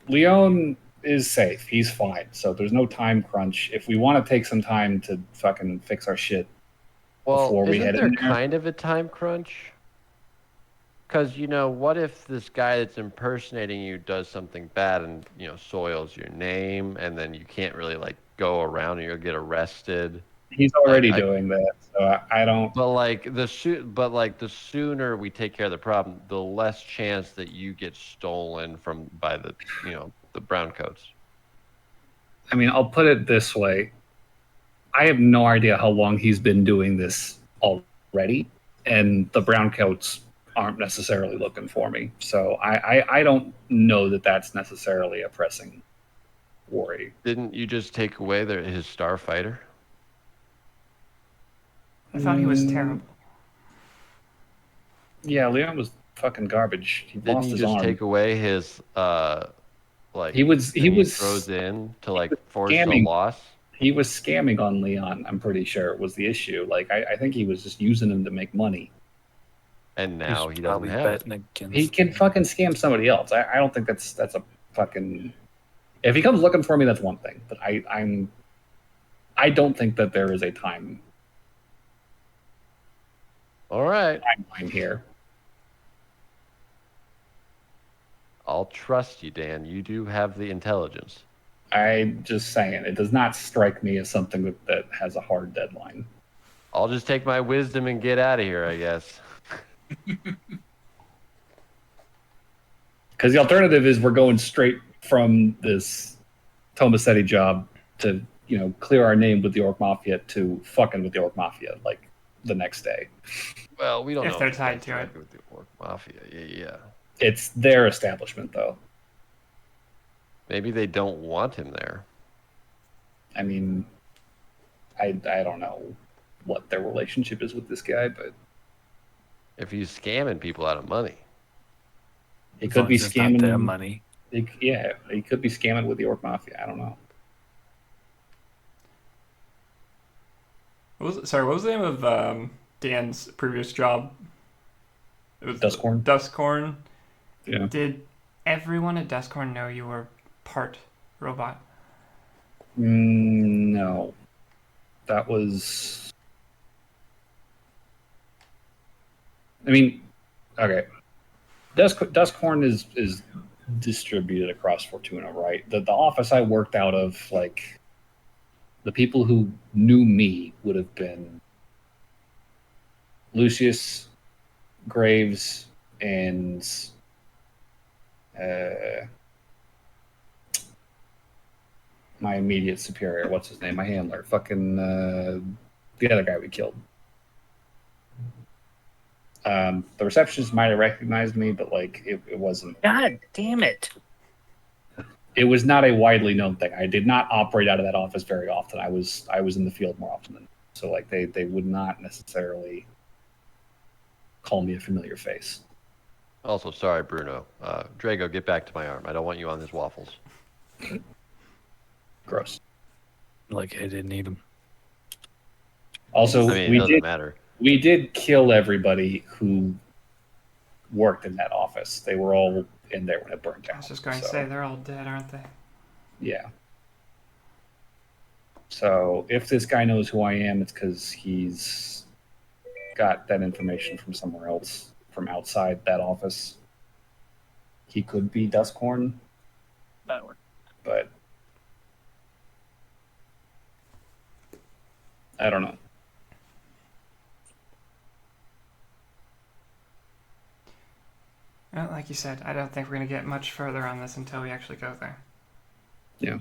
Leon is safe. He's fine. So there's no time crunch. If we want to take some time to fucking fix our shit Well, before we isn't head there in there. kind of a time crunch? Because, what if this guy that's impersonating you does something bad and, soils your name, and then you can't really, go around and you'll get arrested? He's already I- doing that. So I don't. But, the sooner we take care of the problem, the less chance that you get stolen by the, the brown coats. I mean, I'll put it this way. I have no idea how long he's been doing this already, and the browncoats aren't necessarily looking for me. So I don't know that that's necessarily a pressing worry. Didn't you just take away his starfighter? I thought he was terrible. Yeah, Leon was fucking garbage. He Didn't lost you his just arm. take away his He was throws in to force a scamming. loss? He was scamming on Leon. I'm pretty sure was the issue. I think he was just using him to make money. And now He's he doesn't probably have it. betting against He can fucking scam somebody else. I don't think that's a fucking. If he comes looking for me, that's one thing. But I don't think that there is a timeline All right. here. I'll trust you, Dan. You do have the intelligence. I'm just saying, it does not strike me as something that has a hard deadline. I'll just take my wisdom and get out of here, I guess. Because the alternative is we're going straight from this Tomasetti job to, clear our name with the Orc Mafia to fucking with the Orc Mafia. the next day. Well, we don't If know they're it's tied to it. directly with the Orc Mafia. Yeah. It's their establishment, though. Maybe they don't want him there. I mean, I don't know what their relationship is with this guy, but If he's scamming people out of money. he As could long be as it's not their scamming. money. He could be scamming with the Orc Mafia. I don't know. What was the name of Dan's previous job? It was Dustcorn? Dustcorn. Yeah. Did everyone at Dustcorn know you were part robot? No, that was. I mean, okay. Dustcorn is distributed across Fortuna, right? The office I worked out of, like, the people who knew me would have been Lucius, Graves, and my immediate superior. What's his name? My handler. Fucking the other guy we killed. The receptionist might have recognized me, but like it wasn't. God damn it. It was not a widely known thing. I did not operate out of that office very often. I was in the field more often than so. Like they would not necessarily call me a familiar face. Also, sorry, Bruno. Drago, get back to my arm. I don't want you on his waffles. Gross. Like, I didn't need them. Also, I mean, it doesn't matter. We did kill everybody who worked in that office. They were all in there when it burned down. I was just going to say, they're all dead, aren't they? Yeah. So if this guy knows who I am, it's because he's got that information from somewhere else, from outside that office. He could be Dustcorn, That works. but I don't know. Well, like you said, I don't think we're going to get much further on this until we actually go there. Yeah.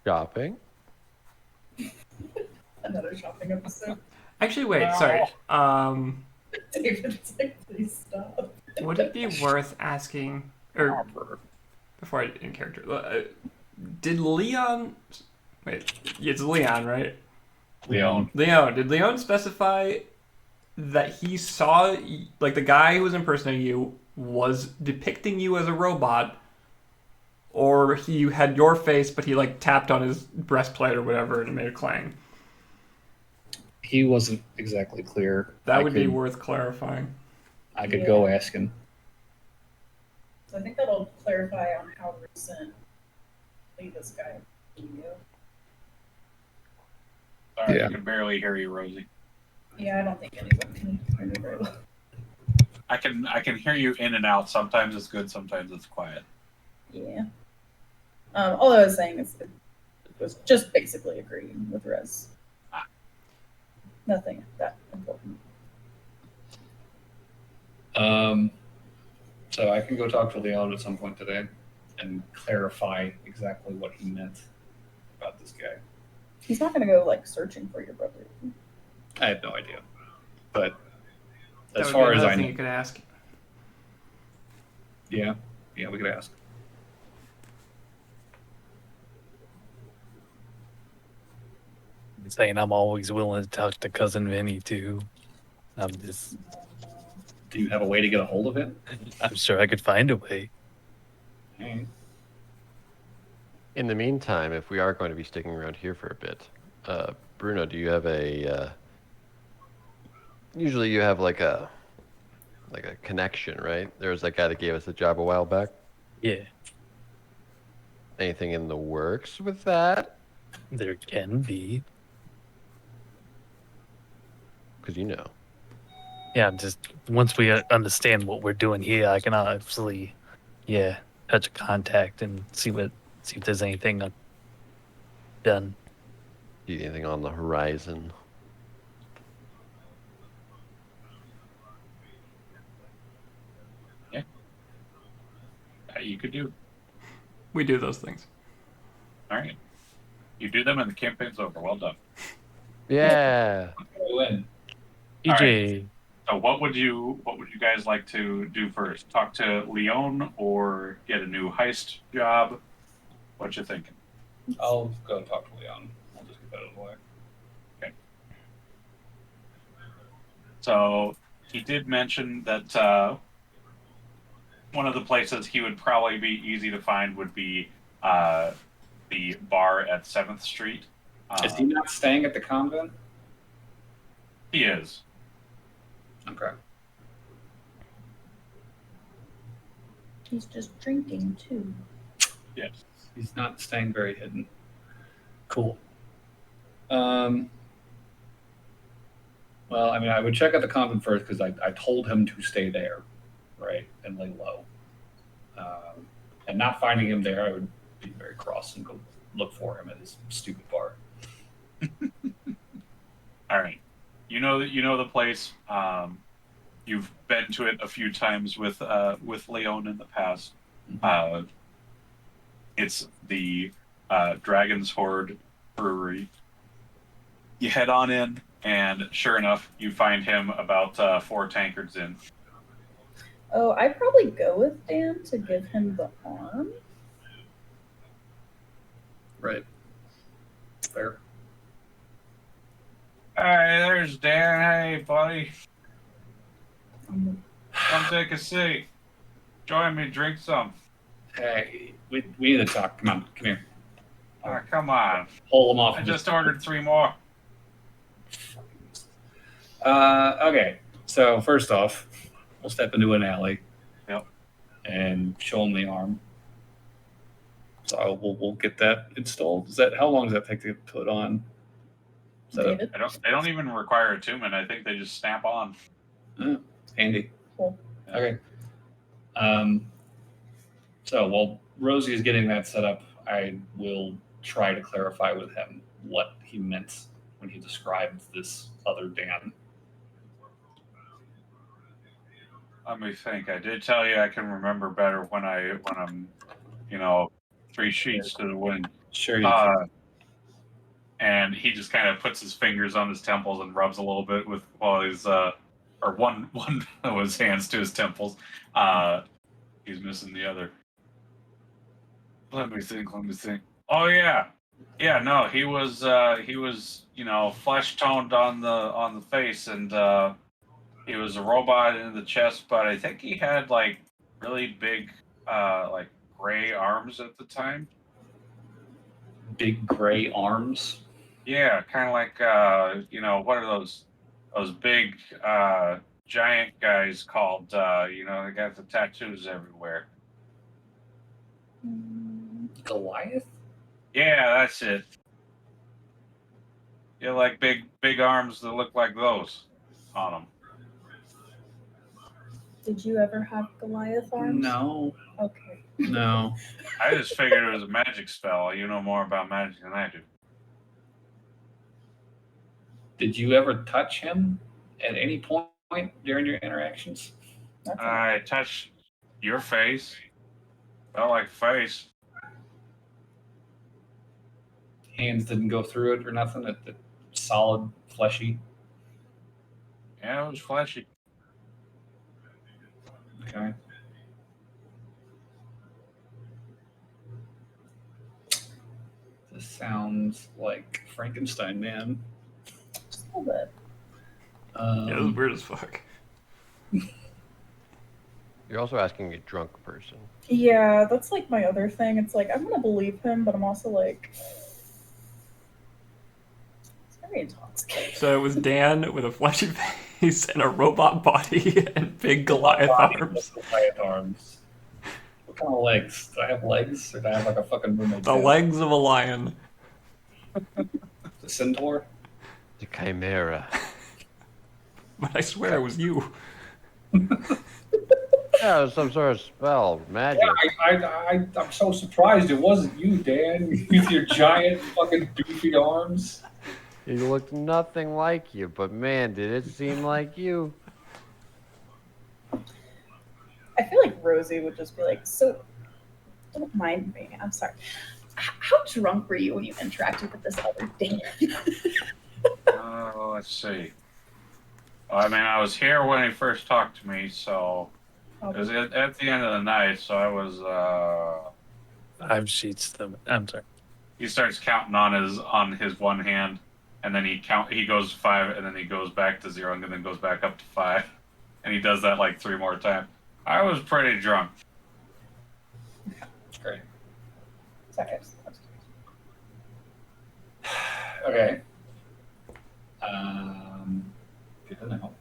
Shopping? Another shopping episode. Actually, wait, sorry. David's like, please stop. Would it be worth asking, or before I in character, did Leon? Wait, it's Leon, right? Leon. Did Leon specify that he saw, like, the guy who was impersonating you was depicting you as a robot, or he had your face, but he, like, tapped on his breastplate or whatever and it made a clang? He wasn't exactly clear. That would be worth clarifying. I could go ask him. So I think that'll clarify on how recent this guy video. Sorry, Yeah. I can barely hear you, Rosie. Yeah, I don't think anyone can hear me very well. I can hear you in and out. Sometimes it's good, sometimes it's quiet. Yeah. All I was saying is it was just basically agreeing with Rez. Nothing that important. So I can go talk to Leon at some point today and clarify exactly what he meant about this guy. He's not gonna go like searching for your brother. I have no idea. But That as would far be as another I thing know, you could ask. yeah, we could ask. I'm saying I'm always willing to talk to Cousin Vinny, too. Do you have a way to get a hold of him? I'm sure I could find a way. Hey. In the meantime, if we are going to be sticking around here for a bit, Bruno, do you have a? Usually, you have like a connection, right? There was that guy that gave us the job a while back. Yeah, Anything in the works with that? there can be. Because you know. Yeah, just once we understand what we're doing here, I can obviously, touch a contact and see if there's anything done. See anything on the horizon? You could do. We do those things. All right. You do them and the campaign's over. Well done. Yeah. We win. EJ. So what would you guys like to do first? Talk to Leon or get a new heist job? What you thinking? I'll go talk to Leon. I'll just get that out of the way. So he did mention that one of the places he would probably be easy to find would be the bar at 7th Street. Is he not staying at the convent? He is. Okay. He's just drinking too. Yes. He's not staying very hidden. Cool. Well, I mean, I would check out the convent first because I told him to stay there, right, and lay low. And not finding him there, I would be very cross and go look for him at his stupid bar. All right. You know the place. You've been to it a few times with Leon in the past. It's the Dragon's Hoard Brewery. You head on in, and sure enough, you find him about 4 tankards in. Oh, I'd probably go with Dan to give him the arm. Right. Fair. All right, there's Dan. Hey, buddy. Come take a seat. Join me, drink some. Hey, we need to talk. Come on, come here. Come on. Pull him off. I just ordered 3 more. Okay, so first off, we'll step into an alley. Yep. And show him the arm. So we'll get that installed. How long does that take to put on? David? They don't even require attunement. I think they just snap on. Handy. Cool. Okay. So while Rosie is getting that set up, I will try to clarify with him what he meant when he described this other Dan. Let me think. I did tell you I can remember better when I'm 3 sheets to the wind. Sure you can. And he just kind of puts his fingers on his temples and rubs a little bit with or one of his hands to his temples. He's missing the other. Let me think. Oh yeah. No, he was flesh toned on the face, and he was a robot in the chest, but I think he had like really big like gray arms at the time. Big gray arms. Yeah, kind of like what are those big giant guys called? They got the tattoos everywhere. Goliath? Yeah, that's it. Yeah, like big arms that look like those on them. Did you ever have Goliath arms? No. Okay. No. I just figured it was a magic spell. You know more about magic than I do. Did you ever touch him at any point during your interactions? I touched your face. Felt like a face. Hands didn't go through it or nothing? It's solid, fleshy? Yeah, it was fleshy. Okay. This sounds like Frankenstein, man. Just a little bit. Yeah, this is weird as fuck. You're also asking a drunk person. Yeah, that's like my other thing. It's like I'm gonna believe him, but I'm also like it's very intoxicating. So it was Dan with a fleshy face and a robot body and big Goliath arms. Goliath arms. What kind of legs? Do I have legs? Or do I have like a fucking mermaid? The legs of a lion. The centaur? The chimera. But I swear it was you. Yeah, it was some sort of spell, magic. Yeah, I'm so surprised it wasn't you, Dan, with your giant fucking doofy arms. He looked nothing like you, but man, did it seem like you. I feel like Rosie would just be like, so don't mind me. I'm sorry. How drunk were you when you interacted with this other Dan? Let's see. Well, I mean, I was here when he first talked to me, so it was at the end of the night. So I was. 5 sheets. I'm sorry. He starts counting on his one hand, and then he goes 5, and then he goes back to 0, and then goes back up to 5, and he does that like 3 more times. I was pretty drunk. Great. Sorry. Okay. Good to know.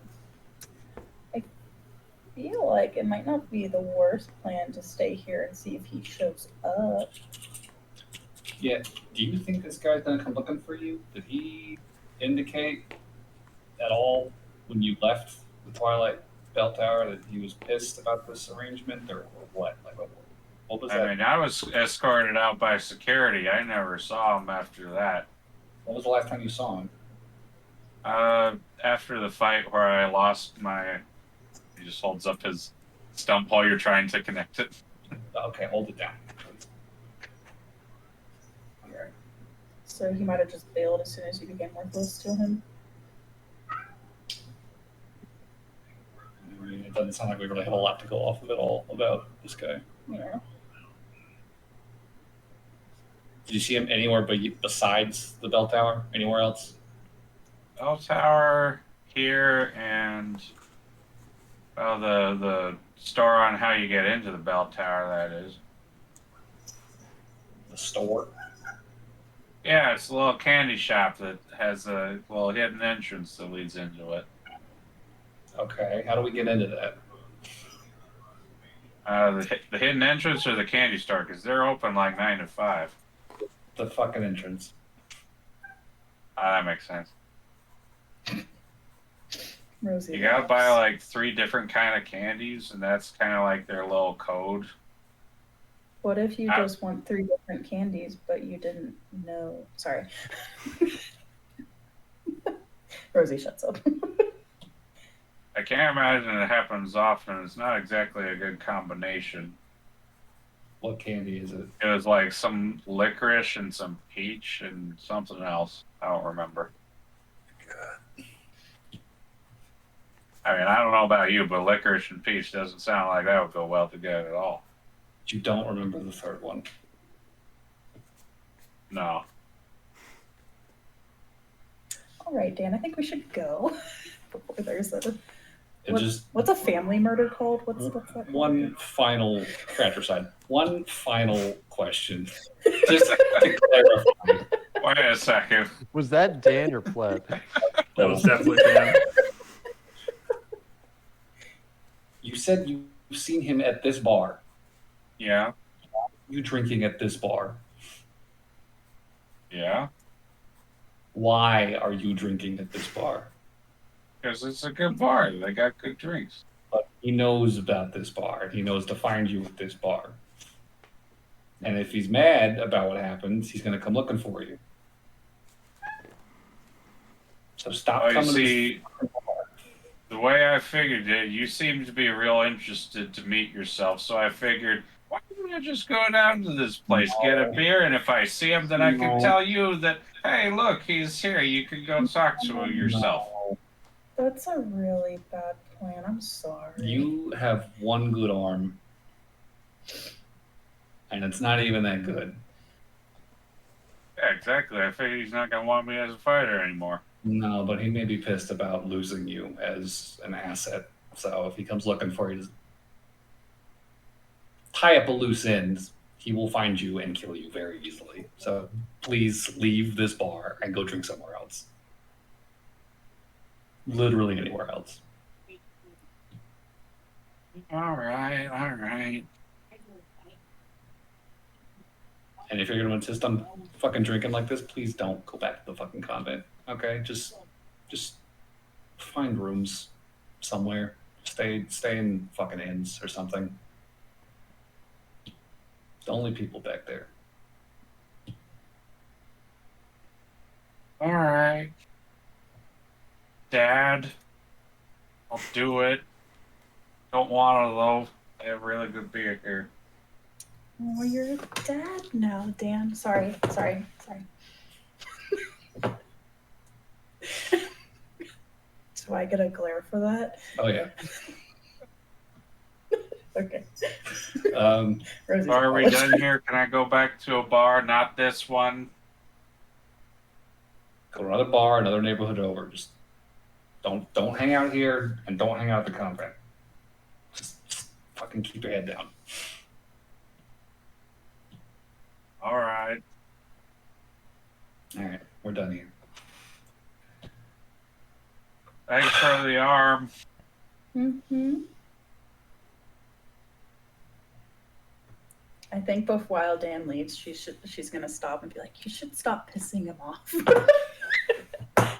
I feel like it might not be the worst plan to stay here and see if he shows up. Yeah. Do you think this guy's gonna come looking for you? Did he indicate at all when you left the Twilight Bell Tower that he was pissed about this arrangement, or what? Like, what was that? I mean, I was escorted out by security. I never saw him after that. What was the last time you saw him? After the fight where I lost my, he just holds up his stump while you're trying to connect it. Okay, hold it down. Okay. So he might have just bailed as soon as you became worthless to him. I mean, it doesn't sound like we really have a lot to go off of at all about this guy. Yeah. Did you see him anywhere besides the bell tower? Anywhere else? Bell tower here, and the store on how you get into the bell tower. That is. The store? Yeah, it's a little candy shop that has a little hidden entrance that leads into it. Okay, how do we get into that? The hidden entrance or the candy store, because they're open like 9 to 5. The fucking entrance. That makes sense. Rosie. You gotta buy like 3 different kind of candies, and that's kind of like their little code. What if you just want 3 different candies, but you didn't know? Sorry. Rosie shuts up. I can't imagine it happens often. It's not exactly a good combination. What candy is it? It was like some licorice and some peach and something else. I don't remember. I mean, I don't know about you, but licorice and peach doesn't sound like that would go well together at all. You don't remember the third one. No. All right, Dan, I think we should go. Before there's a It just what's a family murder called? What's that called? one final fratricide. One final question. Just to clarify. Wait a second. Was that Dan or Plette? That was definitely Dan. You said you've seen him at this bar. Yeah. You drinking at this bar. Yeah. Why are you drinking at this bar? Because it's a good bar. They got good drinks. But he knows about this bar. He knows to find you at this bar. And if he's mad about what happens, he's going to come looking for you. So stop You coming to see, this bar. the way I figured it, you seem to be real interested to meet yourself. So I figured, why don't I just go down to this place, get a beer, and if I see him, then I can tell you that, hey, look, he's here. You can go talk to him yourself. No. That's a really bad plan. I'm sorry. You have one good arm. And it's not even that good. Yeah, exactly. I figured he's not going to want me as a fighter anymore. No, but he may be pissed about losing you as an asset. So if he comes looking for you to tie up a loose end, he will find you and kill you very easily. So please leave this bar and go drink somewhere else. Literally anywhere else. All right, all right. And if you're going to insist on fucking drinking like this, please don't go back to the fucking convent. Okay? Just find rooms somewhere. Stay in fucking inns or something. The only people back there. All right. Dad, I'll do it. Don't want to, though. They have really good beer here. Oh, you're a dad now, Dan. Sorry. Do I get a glare for that? Oh yeah. Okay. Rosie's Are we apologizing. done here? Can I go back to a bar? Not this one. Go to another bar, another neighborhood over. Just don't hang out here and don't hang out at the convent. Just fucking keep your head down. All right. All right, we're done here. Thanks for the arm. Mm-hmm. I think while Dan leaves, she's gonna stop and be like, "You should stop pissing him off,"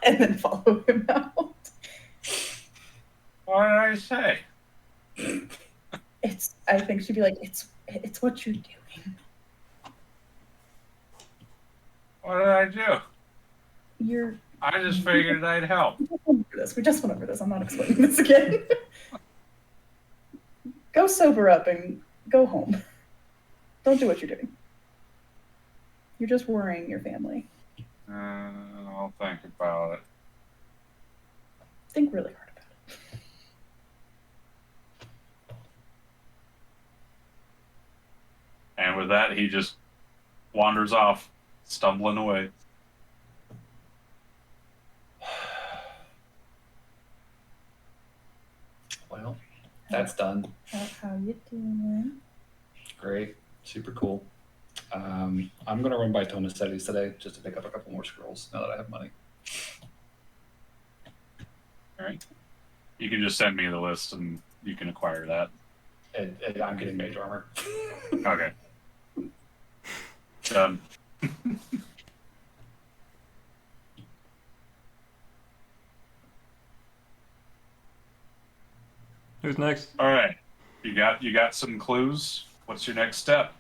and then follow him out. What did I say? I think she'd be like, "It's what you're doing. What did I do? You're." I just figured I'd help. We just went over this. I'm not explaining this again. Go sober up and go home. Don't do what you're doing. You're just worrying your family. I'll think about it. Think really hard about it. And with that, he just wanders off, stumbling away. Well, that's done. How you doing? Great. Super cool. I'm going to run by Tomasetti's today just to pick up a couple more scrolls now that I have money. All right. You can just send me the list and you can acquire that. And I'm getting mage armor. Okay. Done. Who's next? All right. You got some clues? What's your next step?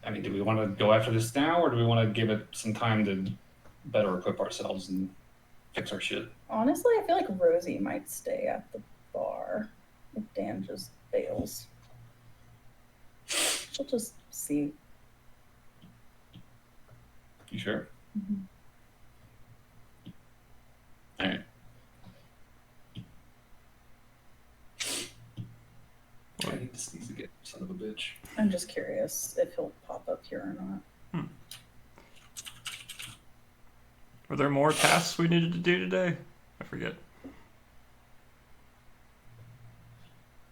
I mean, do we want to go after this now, or do we want to give it some time to better equip ourselves and fix our shit? Honestly, I feel like Rosie might stay at the bar if Dan just bails. She'll just see. You sure? Mm-hmm. All right. I need to sneeze again, son of a bitch. I'm just curious if he'll pop up here or not. Were there more tasks we needed to do today? I forget.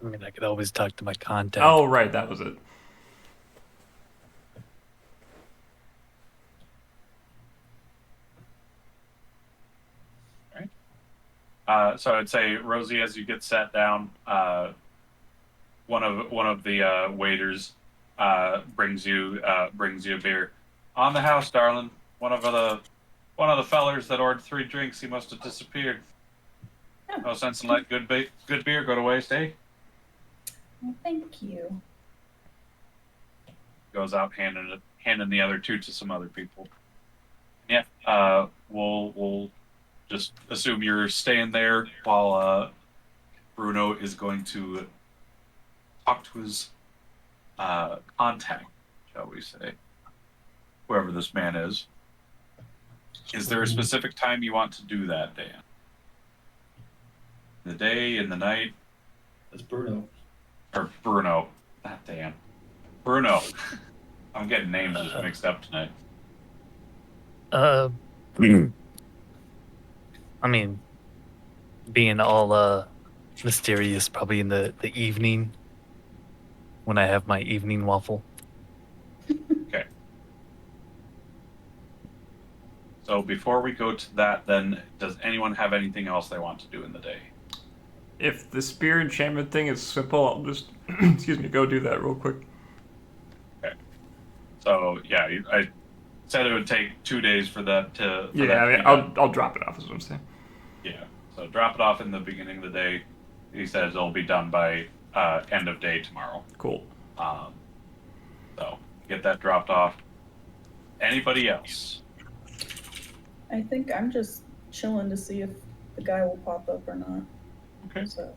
I mean, I could always talk to my contact. Oh, right, that was it. So I'd say, Rosie, as you get sat down, one of the waiters brings you a beer. On the house, darling. One of the fellers that ordered 3 drinks, he must have disappeared. Oh. No sense in letting good beer go to waste, eh? Well, thank you. Goes out handing the other 2 to some other people. Yeah. We'll just assume you're staying there while Bruno is going to talk to his contact, shall we say, whoever this man is. Is there a specific time you want to do that, Dan? In the day, in the night? That's Bruno. Or Bruno. Not Dan. Bruno. I'm getting names just mixed up tonight. I mean, being all mysterious, probably in the evening when I have my evening waffle. Okay. So before we go to that, then, does anyone have anything else they want to do in the day? If the spear enchantment thing is simple, I'll just excuse me, go do that real quick. Okay. So yeah, I said it would take 2 days for that to. For Yeah, that I to mean, be done. I'll drop it off. Is what I'm saying. Yeah. So drop it off in the beginning of the day. He says it'll be done by end of day tomorrow. Cool. So get that dropped off. Anybody else? I think I'm just chilling to see if the guy will pop up or not. Okay. So,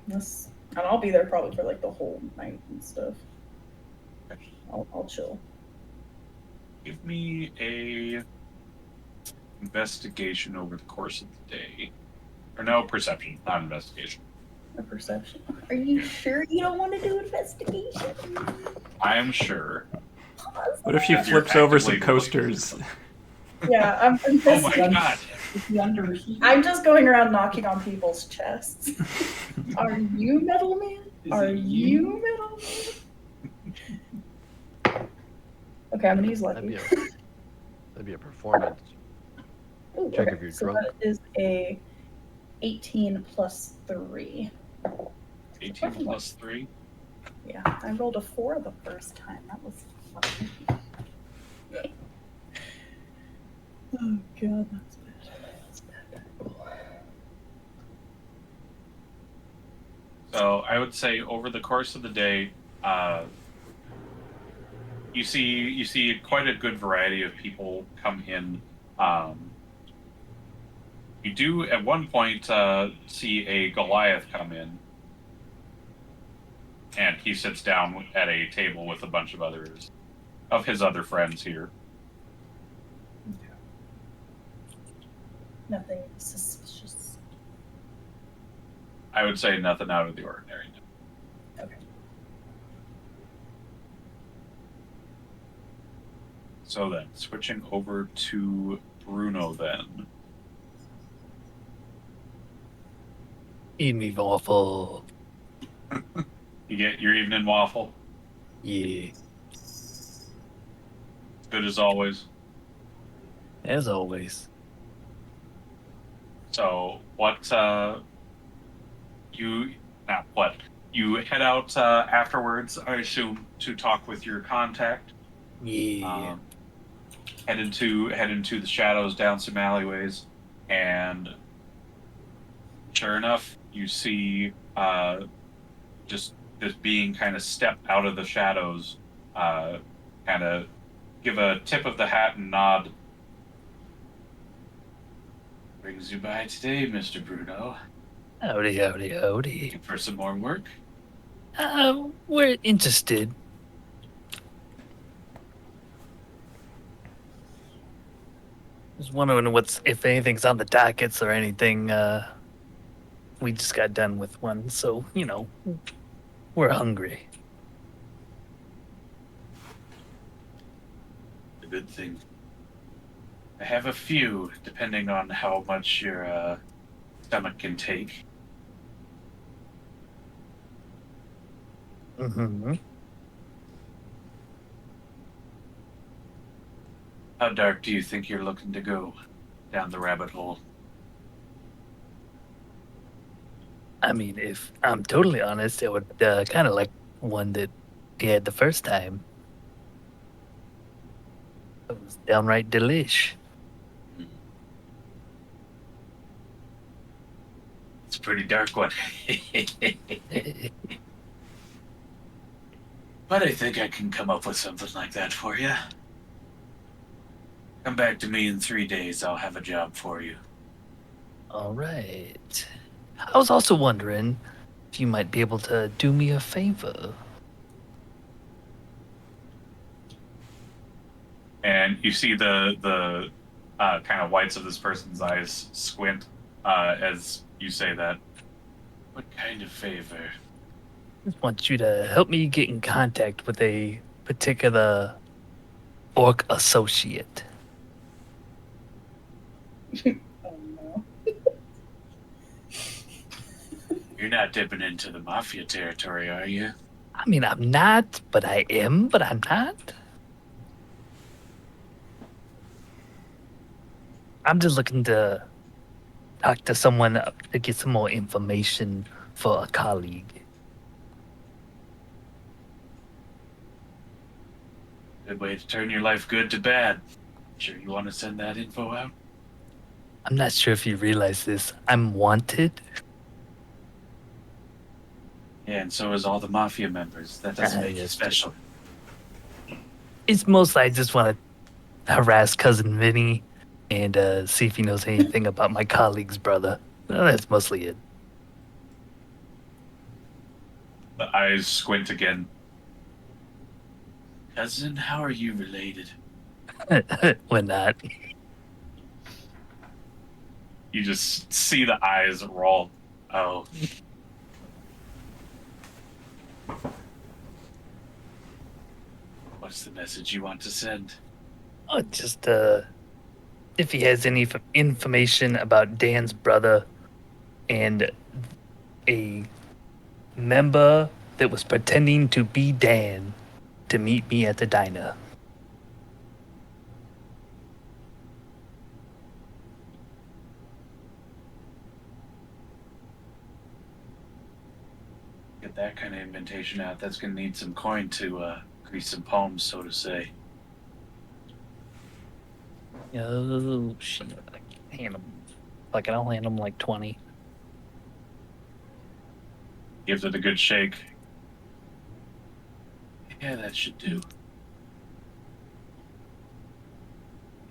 unless And I'll be there probably for like the whole night and stuff. I'll chill. Give me a investigation over the course of the day. Or no, perception, not investigation. A perception. Are you sure you don't want to do investigation? I am sure. What if she You're flips over some actively coasters? Yeah, I'm Oh my god! I'm just going around knocking on people's chests. Are you Metal Man? Are you Metal Man? Okay, I'm gonna use That'd lucky. be a performance. Ooh, Check okay, if you're so drunk. that is a 18 plus 3. 18 plus 3. Yeah, I rolled a 4 the first time. That was fun. Oh god, that's bad. That's bad. So I would say over the course of the day, you see quite a good variety of people come in. You do at one point see a Goliath come in, and he sits down at a table with a bunch of his other friends here. Nothing suspicious. I would say nothing out of the ordinary. Okay. So then, switching over to Bruno then. Eat me waffle. You get your evening waffle. Yeah. Good as always. As always. So you head out afterwards, I assume, to talk with your contact. Yeah. Head into the shadows down some alleyways, and sure enough, you see just this being kind of step out of the shadows, kind of give a tip of the hat and nod. Brings you by today, Mr. Bruno. Howdy, howdy, howdy. Looking for some more work? We're interested. Just wondering if anything's on the dockets or anything. We just got done with one, so we're hungry. A good thing. I have a few, depending on how much your stomach can take. Mm-hmm. How dark do you think you're looking to go down the rabbit hole? I mean, if I'm totally honest, I would kind of like one that we had the first time. It was downright delish. It's a pretty dark one. But I think I can come up with something like that for you. Come back to me in 3 days. I'll have a job for you. All right. I was also wondering if you might be able to do me a favor. And you see the kind of whites of this person's eyes squint as you say that. What kind of favor? I just want you to help me get in contact with a particular orc associate. Oh no. You're not dipping into the mafia territory, are you? I mean, I'm not, but I am, but I'm not. I'm just looking to talk to someone to get some more information for a colleague. Good way to turn your life good to bad. Sure you want to send that info out? I'm not sure if you realize this. I'm wanted. Yeah, and so is all the mafia members. That doesn't make you yes, special. It's mostly I just want to harass cousin Vinny and see if he knows anything about my colleague's brother. Well, that's mostly it. The eyes squint again. Cousin, how are you related? We're not. You just see the eyes roll. Oh. What's the message you want to send? Oh, just if he has any information about Dan's brother and a member that was pretending to be Dan to meet me at the diner. Get that kind of invitation out. That's going to need some coin to grease some palms, so to say. Oh shit! I can't hand him. Like I'll hand him like 20. Gives it a good shake. Yeah, that should do.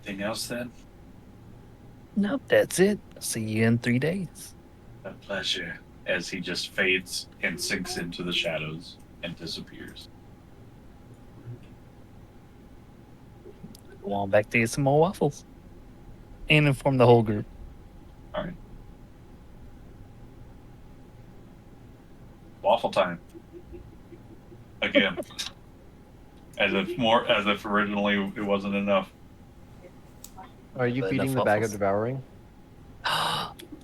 Anything else then? Nope, that's it. See you in 3 days. A pleasure. As he just fades and sinks into the shadows and disappears. Go on back to get some more waffles. And inform the whole group. All right. Waffle time. Again. as if originally it wasn't enough. Are you But feeding enough the bag of waffles. devouring?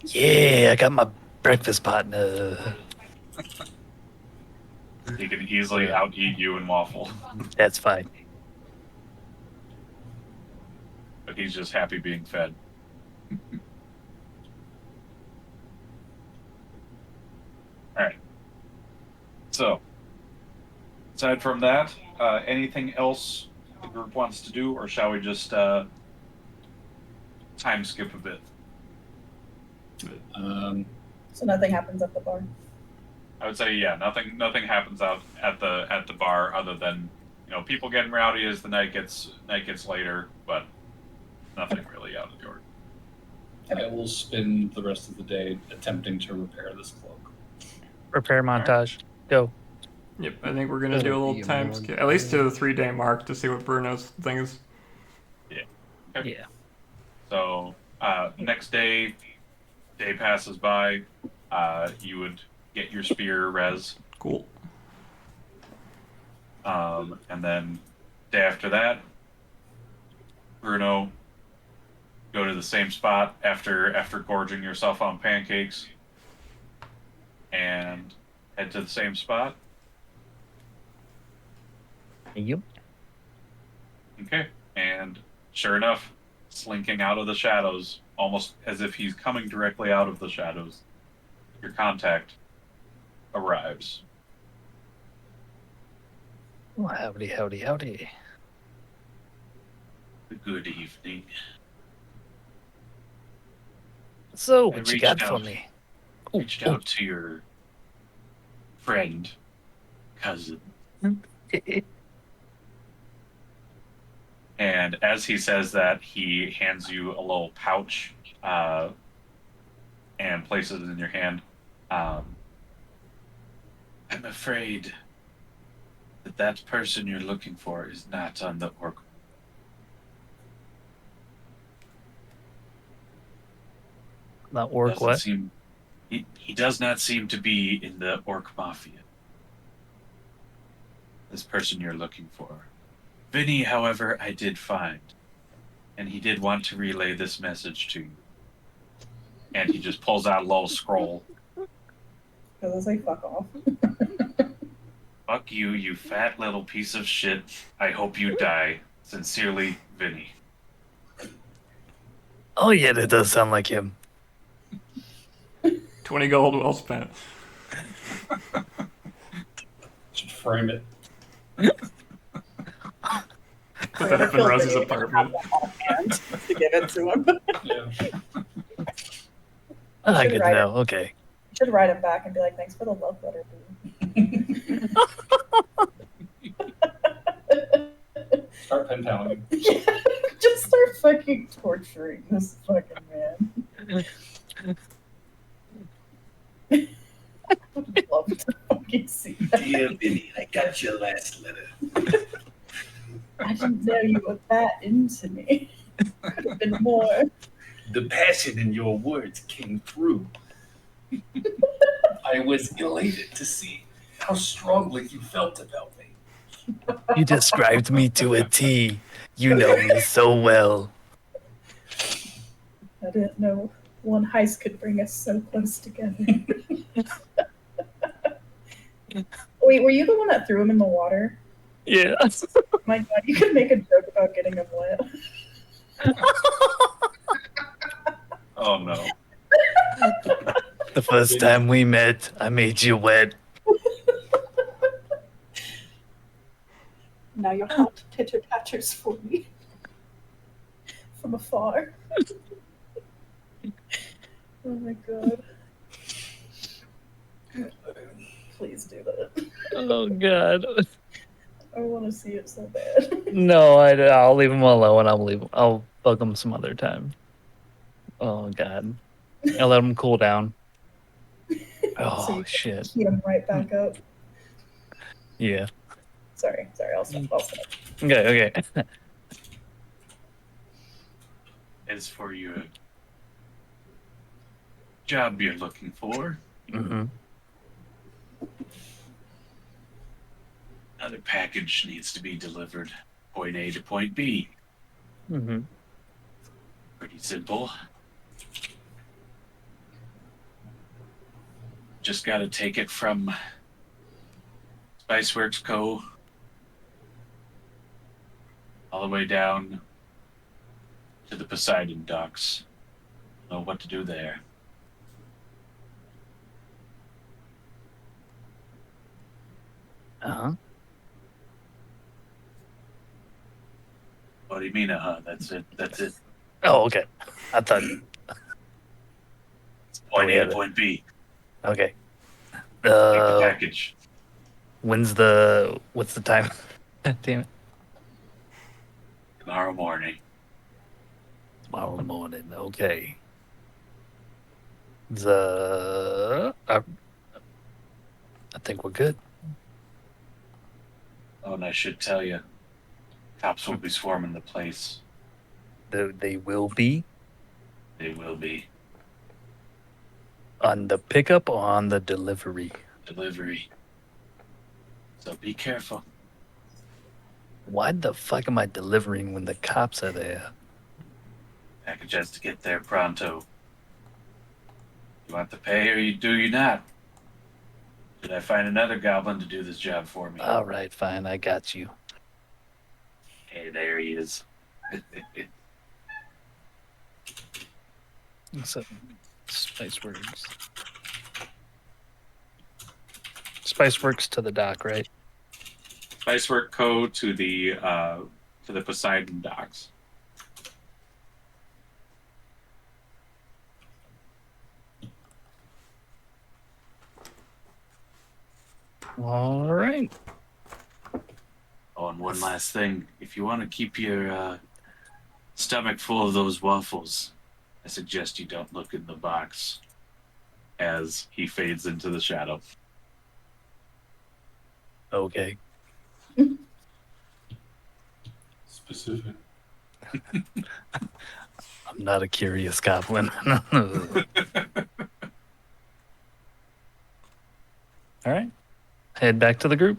Yeah, I got my breakfast partner. He can easily out-eat you in waffle. That's fine. But he's just happy being fed. Alright. So, aside from that, anything else the group wants to do, or shall we just time skip a bit? So nothing happens at the bar. I would say, yeah, nothing happens out at the bar other than, people getting rowdy as the night gets later, but nothing really out of the ordinary. I will spend the rest of the day attempting to repair this cloak. Repair montage. Go. Yep, I think we're gonna do a Gonna little be a time man. skip, at least to the 3-day mark, to see what Bruno's thing is. Yeah. So next day passes by. You would get your spear, Rez, Cool. and then day after that, Bruno, go to the same spot after gorging yourself on pancakes, and head to the same spot. Yep. Okay, and sure enough, slinking out of the shadows, almost as if he's coming directly out of the shadows, your contact arrives. Oh, howdy, howdy, howdy. Good evening. So, I what you reached got for out. me? Reached out to your friend, cousin, and as he says that, he hands you a little pouch and places it in your hand. I'm afraid that person you're looking for is not on the orc. Not orc Doesn't what? seem he does not seem to be in the orc mafia. This person you're looking for. Vinny, however, I did find, and he did want to relay this message to you. And he just pulls out a little scroll. Because I say fuck off. Fuck you, you fat little piece of shit. I hope you die. Sincerely, Vinny. Oh, yeah, that does sound like him. 20 gold well spent. Should frame it. Put that up in Rosie's apartment. To give it to him. Yeah. I Should good to write know. Okay. Should write him back and be like, thanks for the love letter, dude. Start pen paling. Yeah, just start fucking torturing this fucking man. I would love to fucking fucking see that. Dear Vinny, I got your last letter. I didn't know you were that into me. Could have been more. The passion in your words came through. I was elated to see how strongly you felt about me. You described me to a T. You know me so well. I didn't know one heist could bring us so close together. Wait, were you the one that threw him in the water? Yeah. My God, you could make a joke about getting him wet. Oh no. The first time we met, I made you wet. Now your heart pitter patters for me from afar. Oh my God. Please do that. Oh God. I want to see it so bad. No, I'll leave him alone. I'll bug him some other time. Oh God. I'll let him cool down. So Oh you shit. heat him right back up. Yeah. Sorry, I'll stop. Okay. As for your job you're looking for, Mm-hmm. another package needs to be delivered. Point A to point B. Mm-hmm. Pretty simple. Just gotta take it from Spiceworks Co. all the way down to the Poseidon docks. Know what to do there. Uh-huh. What do you mean, That's it. Oh, okay. I thought. Point yeah, A to point B. Okay. Take the package. What's the time? Damn it. Tomorrow morning. Tomorrow morning. Okay. I think we're good. Oh, and I should tell you, cops will be swarming the place. They will be They will be. on the pickup or on the delivery. Delivery. So be careful. Why the fuck am I delivering when the cops are there? Package has to get there pronto. You want the pay or do you not? Did I find another goblin to do this job for me? All right, fine. I got you. Hey, there he is. So, Spiceworks to the dock, right? Spicework Co. to the Poseidon docks. All right. Oh, and one last thing. If you want to keep your stomach full of those waffles, I suggest you don't look in the box as he fades into the shadow. Okay. Specific. I'm not a curious goblin. All right. Head back to the group.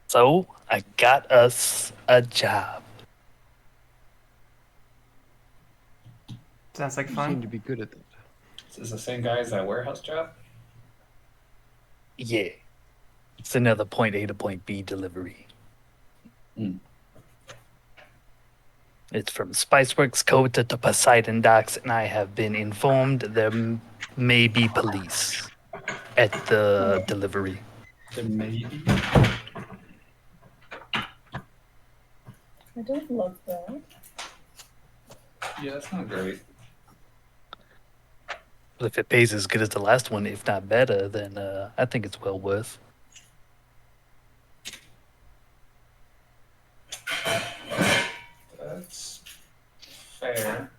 So, I got us a job. Sounds like You fun. seem to be good at that. Is this the same guy as that warehouse job? Yeah. It's another point A to point B delivery. Hmm. It's from Spiceworks Code to Poseidon Docks, and I have been informed there may be police at the delivery. There may be. I don't love that. Yeah, that's not great. But if it pays as good as the last one, if not better, then I think it's well worth. That's fair.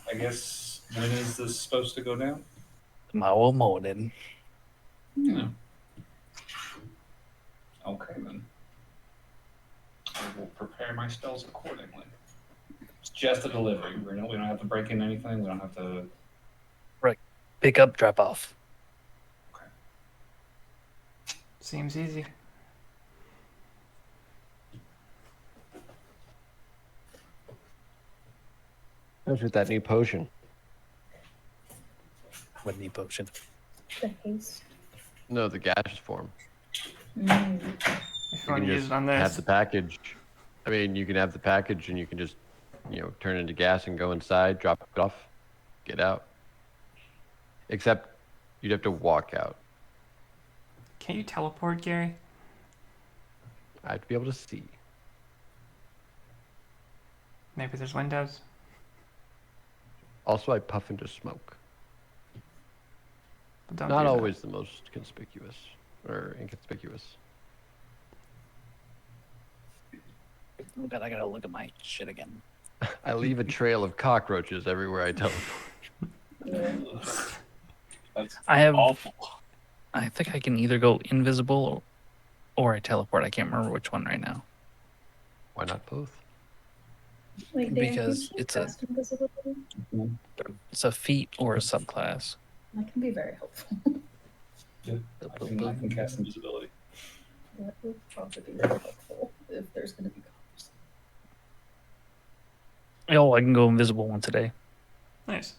I guess when is this supposed to go down? Tomorrow morning. Yeah. Okay then. I will prepare my spells accordingly. It's just a delivery. We don't have to break in anything. We don't have to. Pick up, drop off. Seems easy. What's with that new potion? What need potion? The haste. No, the gaseous form. Mm. If you You want can to use just it on have this. the package. I mean, you can have the package and you can just, turn it into gas and go inside, drop it off, get out. Except you'd have to walk out. Can you teleport, Gary? I'd be able to see. Maybe there's windows. Also, I puff into smoke. But don't Not do that. always the most conspicuous or inconspicuous. Oh god, I gotta look at my shit again. I leave a trail of cockroaches everywhere I teleport. That's I have. awful. I think I can either go invisible or I teleport. I can't remember which one right now. Why not both? Wait, Dan, Because can you it's a- cast invisibility? It's a feat or a subclass. That can be very helpful. I can cast invisibility. That would probably be very helpful if there's going to be cops. Oh, I can go invisible once a day. Nice.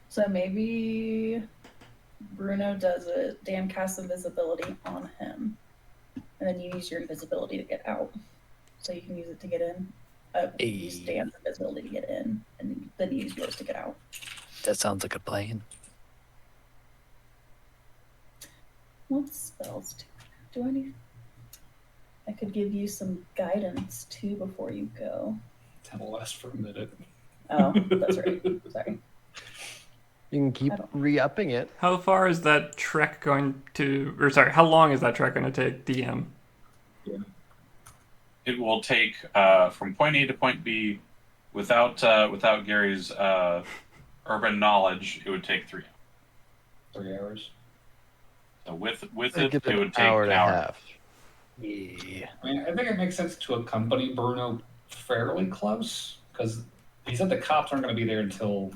So maybe Bruno does it. Dan casts invisibility on him, and then you use your invisibility to get out. So you can use it to get in. Use Dan's invisibility to get in, and then use yours to get out. That sounds like a plan. What spells do I need? I could give you some guidance too before you go. That'll last for a minute. Oh, that's right. Sorry. You can keep I don't- re-upping it. How far is that trek going to, or sorry, how long is that trek going to take, DM? It will take from point A to point B without Gary's urban knowledge. It would take 3 hours. 3 hours. So with I'd it, give it an would take hour an and a hour. half. Yeah. I mean, I think it makes sense to accompany Bruno fairly close because he said the cops aren't going to be there until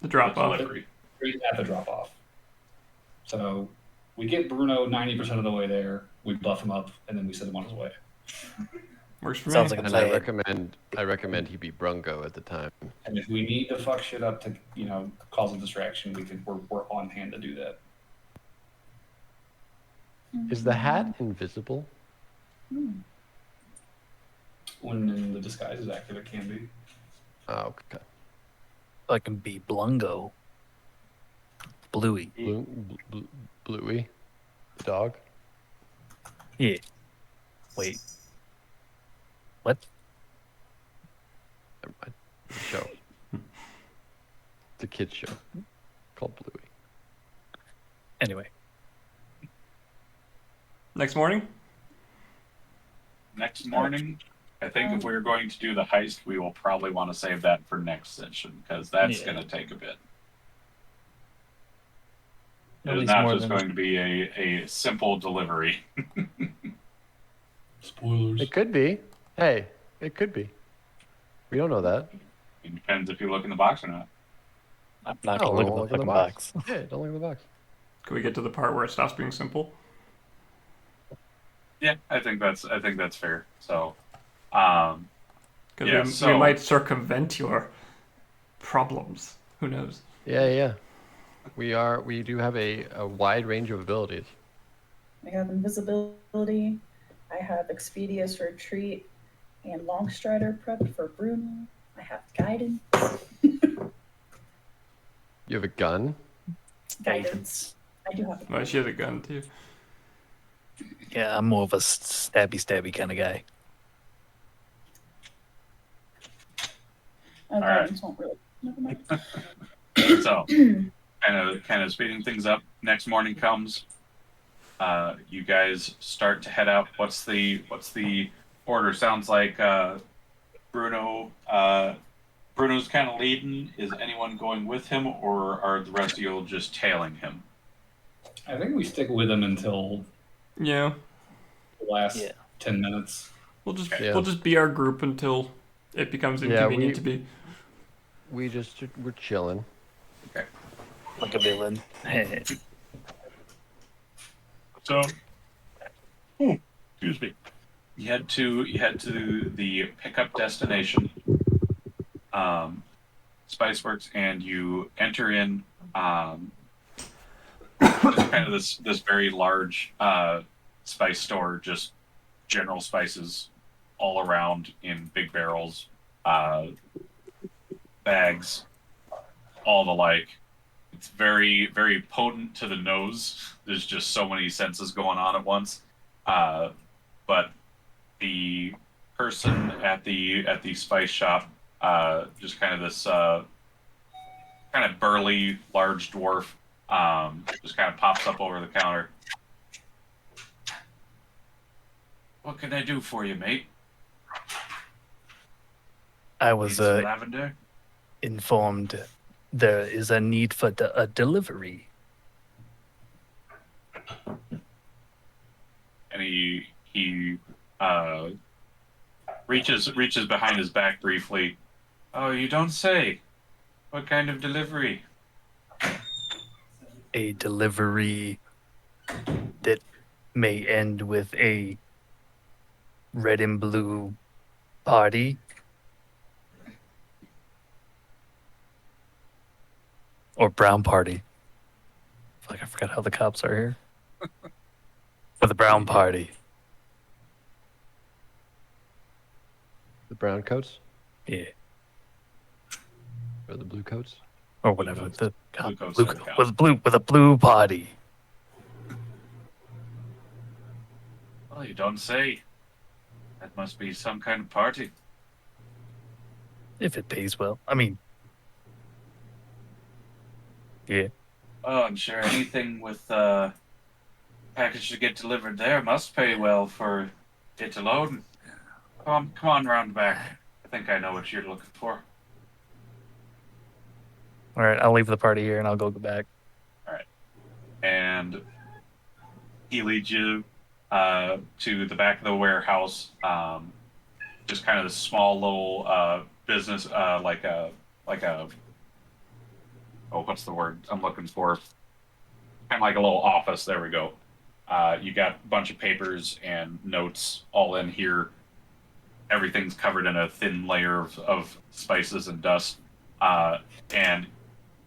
The drop off. Delivery. at the drop off. So we get Bruno 90% of the way there, we buff him up, and then we send him on his way. Works for Sounds me. like a And I plan. recommend he be Brungo at the time. And if we need to fuck shit up to, cause a distraction, we're on hand to do that. Is the hat invisible? When the disguise is active, it can be. Oh, okay. I can be Blungo. Bluey. Bluey? The dog? Yeah. Wait. What? Never mind. It's a show. It's a kid's show called Bluey. Anyway. Next morning? Next morning, I think if we're going to do the heist, we will probably want to save that for next session because that's Yeah. going to take a bit. At It is least not more just than- going to be a simple delivery. Spoilers. It could be. Hey, it could be. We don't know that. It depends if you look in the box or not. I'm not No, gonna look at don't the look in fucking the box. Yeah, don't look in the box. Can we get to the part where it stops being simple? Yeah, I think that's fair. So, Because Yeah, we so- might circumvent your problems. Who knows? Yeah. We do have a wide range of abilities. I have invisibility. I have Expeditious Retreat and Longstrider prepped for Bruno. I have guidance. You have a gun? Guidance. I do have. Well, she has a gun too. Yeah, I'm more of a stabby kind of guy. Oh, right. guidance won't really. Never mind. so kind of speeding things up. Next morning comes. You guys start to head out. What's the order? Sounds like Bruno Bruno's kind of leading. Is anyone going with him, or are the rest of you just tailing him? I think we stick with him until Yeah. the last Yeah. 10 minutes. We'll just Yeah. we'll just be our group until it becomes Yeah, inconvenient to be. We're chilling. Like a villain. So, excuse me. You head to the pickup destination, Spiceworks, and you enter in just kind of this very large spice store, just general spices all around in big barrels, bags, all the like. It's very, very potent to the nose. There's just so many senses going on at once. But the person at the spice shop, just kind of this kind of burly, large dwarf, just kind of pops up over the counter. What can I do for you, mate? I Need was some lavender? informed there is a need for a delivery. And he reaches behind his back briefly. Oh, you don't say. What kind of delivery? A delivery that may end with a red and blue party. Or brown party. Fuck, I forgot how the cops are here. For the brown party. The brown coats Yeah. or the blue coats? Or whatever. The Blue coats blue, don't count. with a blue party. Well, you don't say. That must be some kind of party. If it pays well. I mean, yeah. Oh, I'm sure anything with package to get delivered there must pay well for it to load. Come on round back. I think I know what you're looking for. All right, I'll leave the party here and I'll go back. And he leads you to the back of the warehouse. Just kind of this small little business, like a oh, what's the word I'm looking for? Kind of like a little office. There we go. You got a bunch of papers and notes all in here. Everything's covered in a thin layer of spices and dust. And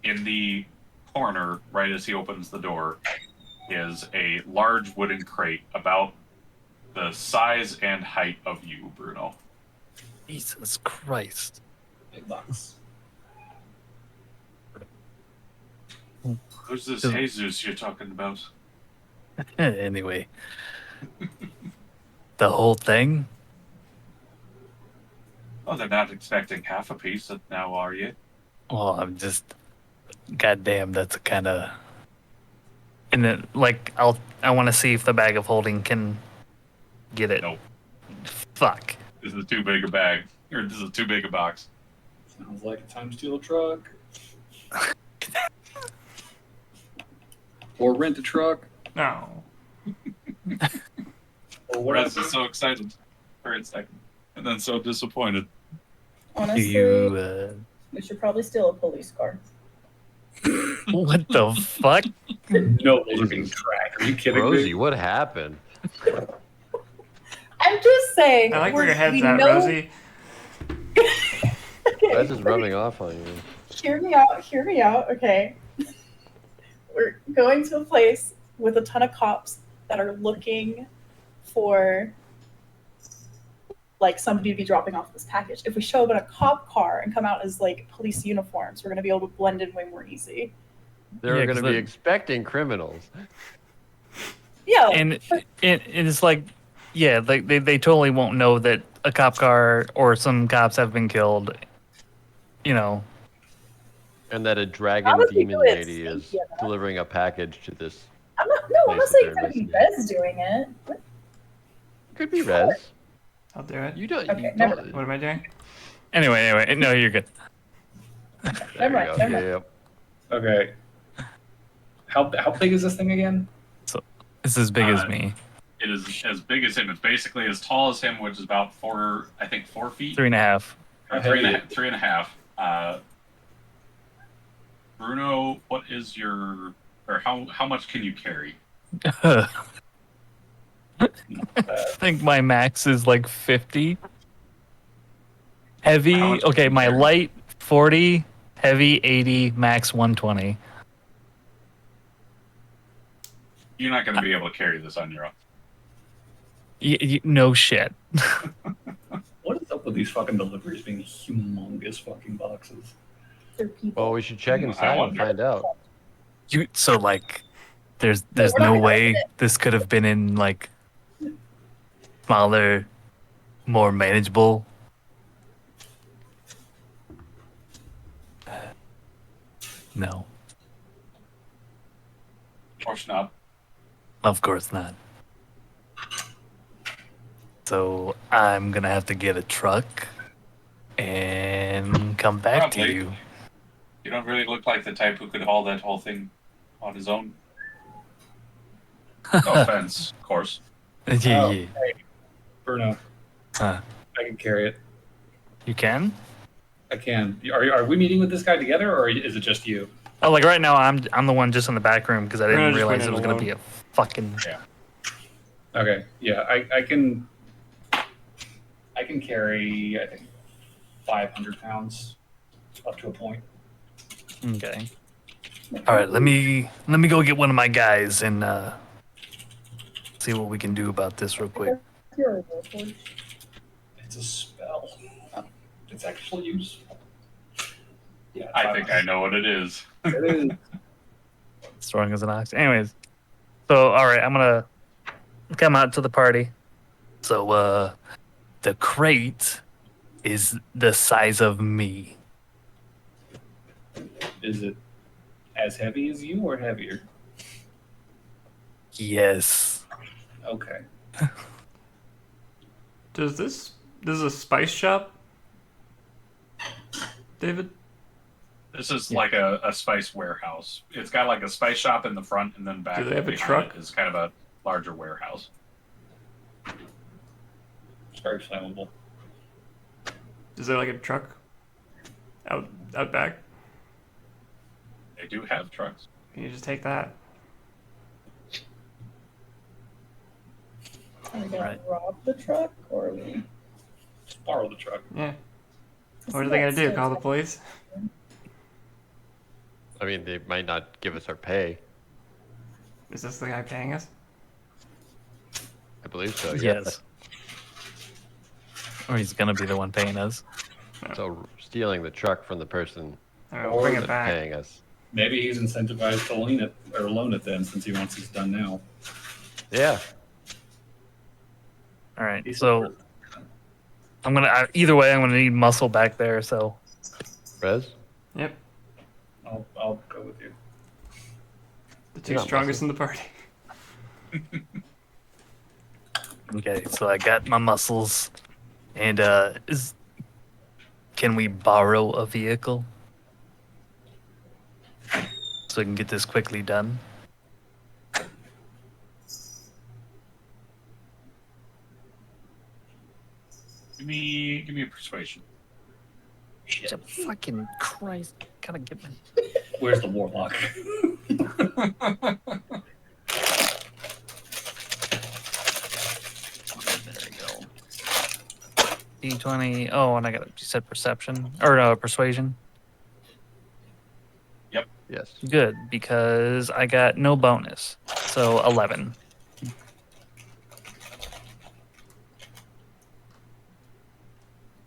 in the corner, right as he opens the door, is a large wooden crate about the size and height of you, Bruno. Jesus Christ. Big box. Who's this Jesus you're talking about? Anyway. The whole thing? Oh, they're not expecting half a piece now, are you? Well, I'm just goddamn, that's a kind of. And then, like, I want to see if the bag of holding can get it. Nope. Fuck. This is too big a bag. Or this is too big a box. Sounds like a time to steal a truck. Or rent a truck. No. Or what Rez else? is so excited for a second. And then so disappointed. Do Honestly, you, we should probably steal a police car. what the fuck? No, those are being tracked. Are you kidding Rosie, me? what happened? I'm just saying. I like where your head's we at, know- Rosie. Okay, Rez is rubbing off on you. Hear me out, okay? We're going to a place with a ton of cops that are looking for like somebody to be dropping off this package. If we show up in a cop car and come out as like police uniforms, we're gonna be able to blend in way more easy. They're Yeah, going 'cause to be the- expecting criminals. Yeah, And it's like, yeah, they totally won't know that a cop car or some cops have been killed. You know, And that a dragon How would we demon do it lady is sneaky enough? delivering a package to this. I'm not Place saying that it's they're gonna be listening. Rez doing it. What? Could be Rez. I'll do it. You don't. Okay, you never don't What am I doing? anyway, no, you're good. There Never you mind, go. never mind. Yep. Okay. How big is this thing again? It's as big as Uh, me. It is as big as him. It's basically as tall as him, which is about 4 feet. 3.5. Or How three and a heavy half. 3.5. Bruno, what is your, or how much can you carry? I think my max is like 50. How Heavy, much can okay, you my carry? light 40, heavy 80, max 120. You're not going to be able to carry this on your own. No shit. What is up with these fucking deliveries being humongous fucking boxes? They're people. Well, we should check I inside and wonder. find out. So like, there's we're not no gonna way open it. this could have been in like smaller, more manageable. No, Of course not. of course not. So I'm gonna have to get a truck and come back to Probably. you. You don't really look like the type who could haul that whole thing on his own. No offense, of course. Yeah, Oh, yeah. hey, Bruno, Huh. I can carry it. You can? I can. Are we meeting with this guy together, or is it just you? Oh, like right now, I'm the one just in the back room because I Bruno didn't just went realize it in was gonna alone. be a fucking. Okay, yeah, I can. I can carry, I think, 500 pounds up to a point. Okay. All right, let me go get one of my guys and see what we can do about this real quick. You're a warforged. It's a spell. It's actually useful. Yeah, I think I know what it is. It is. Strong as an ox. Anyways, so all right, I'm gonna come out to the party. So the crate is the size of me. Is it as heavy as you or heavier? Yes. Okay. Does this is a spice shop, David? This is like a spice warehouse. It's got like a spice shop in the front, and then back Do they have a behind truck? it is kind of a larger warehouse. It's very flammable. Is there like a truck out back? They do have trucks. Can you just take that? Are we gonna Right. rob the truck or are we? Just borrow the truck. Yeah. What are they gonna do? Call the police? I mean, they might not give us our pay. Is this the guy paying us? I believe so. Yeah. Yes. Or he's gonna be the one paying us. So stealing the truck from the person All right, we'll bring it that's back. paying us. Maybe he's incentivized to loan it or loan it then, since he wants this done now. Yeah. All right. So I'm gonna either way. I'm gonna need muscle back there. So Rez? Yep. I'll go with you. The two You're not strongest in the party. okay. So I got my muscles, and can we borrow a vehicle so we can get this quickly done? Give me a persuasion. Jesus fucking Christ! Gotta get my. Where's the warlock? There we go. D20. Oh, and I got. You said perception or no persuasion. Yes. Good, because I got no bonus. So 11.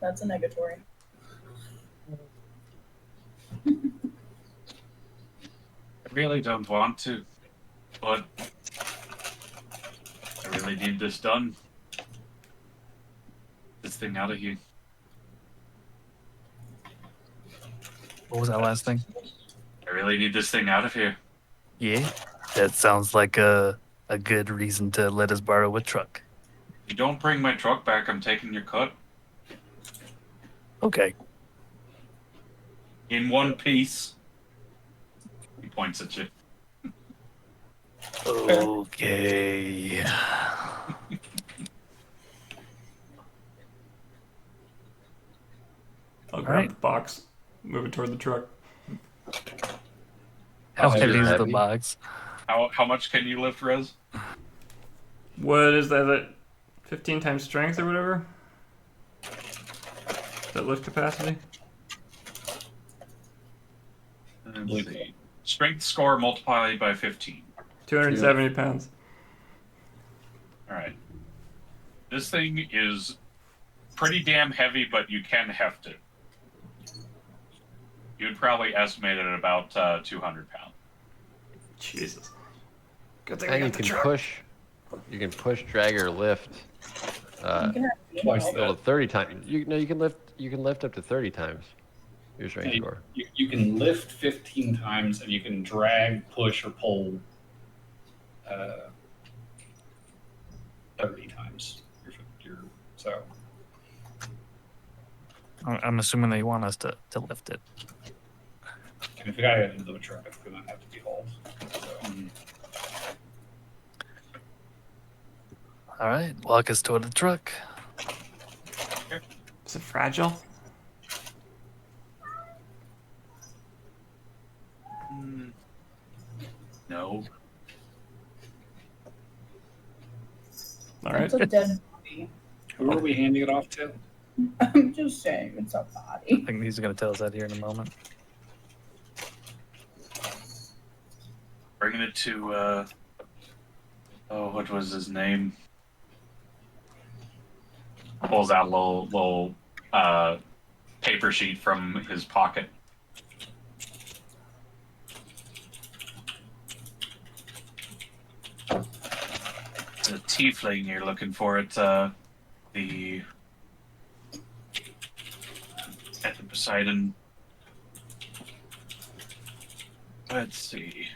That's a negatory. I really don't want to, but I really need this done. This thing out of here. What was that last thing? I really need this thing out of here. Yeah, that sounds like a good reason to let us borrow a truck. If you don't bring my truck back, I'm taking your cut. Okay. In one piece. He points at you. Okay. I'll grab Alright. the box, move it toward the truck. How Is it heavy is the heavy? box? How much can you lift, Rez? What is that? That 15 times strength or whatever? Is that lift capacity? Let's see. Strength score multiplied by 15. 270 pounds. Alright. This thing is pretty damn heavy, but you can heft it. You'd probably estimate it at about 200 pounds. Jesus. Good thing And we you got the can truck. push. You can push, drag, or lift. You can have Twice help. that. Well, 30 times. You can lift. You can lift up to 30 times your strength And score. you can lift 15 times, and you can drag, push, or pull 30 times. So I'm assuming they want us to lift it. and if you gotta get into the truck, it's gonna have to be hauled. So, All right, walk us toward the truck. Is it fragile? No. All right. It's a dead body. who are we handing it off to? I'm just saying, it's a body. I think he's going to tell us that here in a moment. Bringing it to, what was his name? Pulls out a little paper sheet from his pocket. It's a tiefling you're looking for at the Poseidon. Let's see.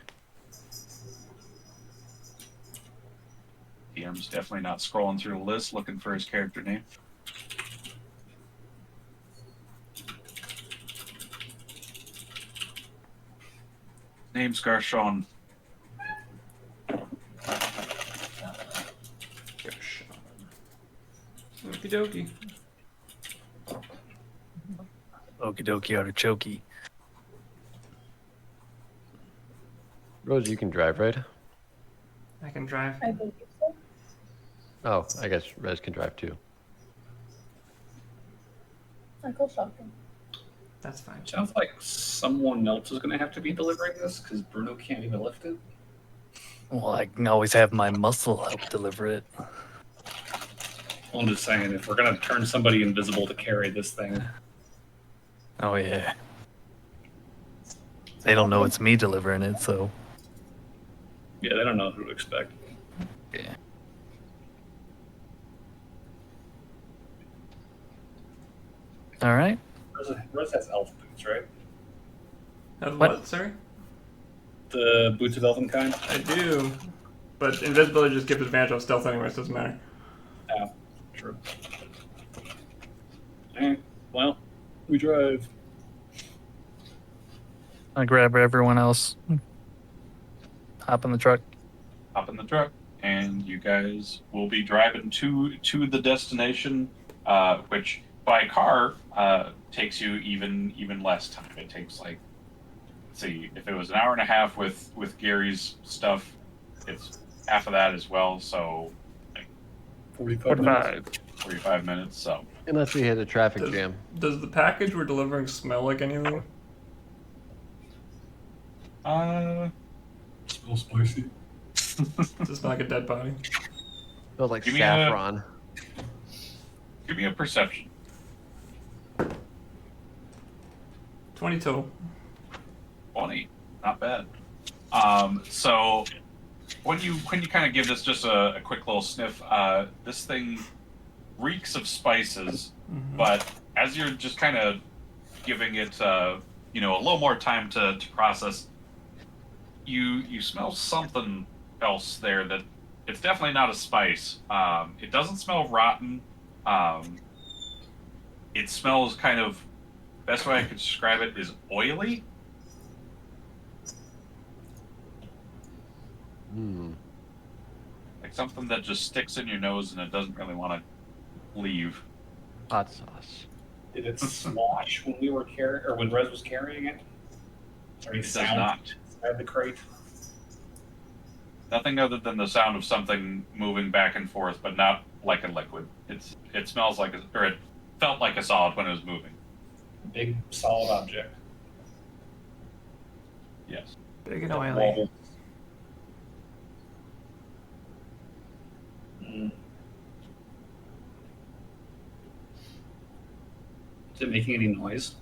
DM's definitely not scrolling through the list looking for his character name. Name's Garshon. Okie dokie. Okie dokie artichoke. Rose, you can drive, right? I can drive. I believe so. Oh, I guess Rez can drive too. I go shopping. That's fine. Sounds like someone else is gonna have to be delivering this because Bruno can't even lift it. Well, I can always have my muscle help deliver it. I'm just saying, if we're gonna turn somebody invisible to carry this thing, Oh, yeah. They don't know it's me delivering it, so. yeah, they don't know who to expect. Yeah. All right. Rose has elf boots, right? Have What? what, sorry? The boots of elven kind. I do. But invisibility just gives advantage on stealth anyway, so it doesn't matter. Yeah, true. Well, we drive. I grab everyone else. Hop in the truck. Hop in the truck, and you guys will be driving to the destination, which by car takes you even less time. It takes like, let's see, if it was an hour and a half with Gary's stuff, it's half of that as well. So 45 minutes. 45 minutes. So Unless we hit a traffic jam. Does the package we're delivering smell like anything? Smells spicy. Does it smell like a dead body? Smells like Give me saffron. give me a perception. 20 total. 20, not bad. So when you kind of give this just a quick little sniff, this thing reeks of spices, but as you're just kind of giving it a little more time to process, you smell something else there that it's definitely not a spice. It doesn't smell rotten. It smells kind of best way I could describe it is oily. Like something that just sticks in your nose and it doesn't really want to leave. Hot sauce. Did it slosh when we were carrying, or when Rez was carrying it? Or any It does sound not. inside the crate? Nothing other than the sound of something moving back and forth, but not like a liquid. It smells like or it felt like a solid when it was moving. Big solid object. Yes. Big and oily. Mm. Is it making any noise?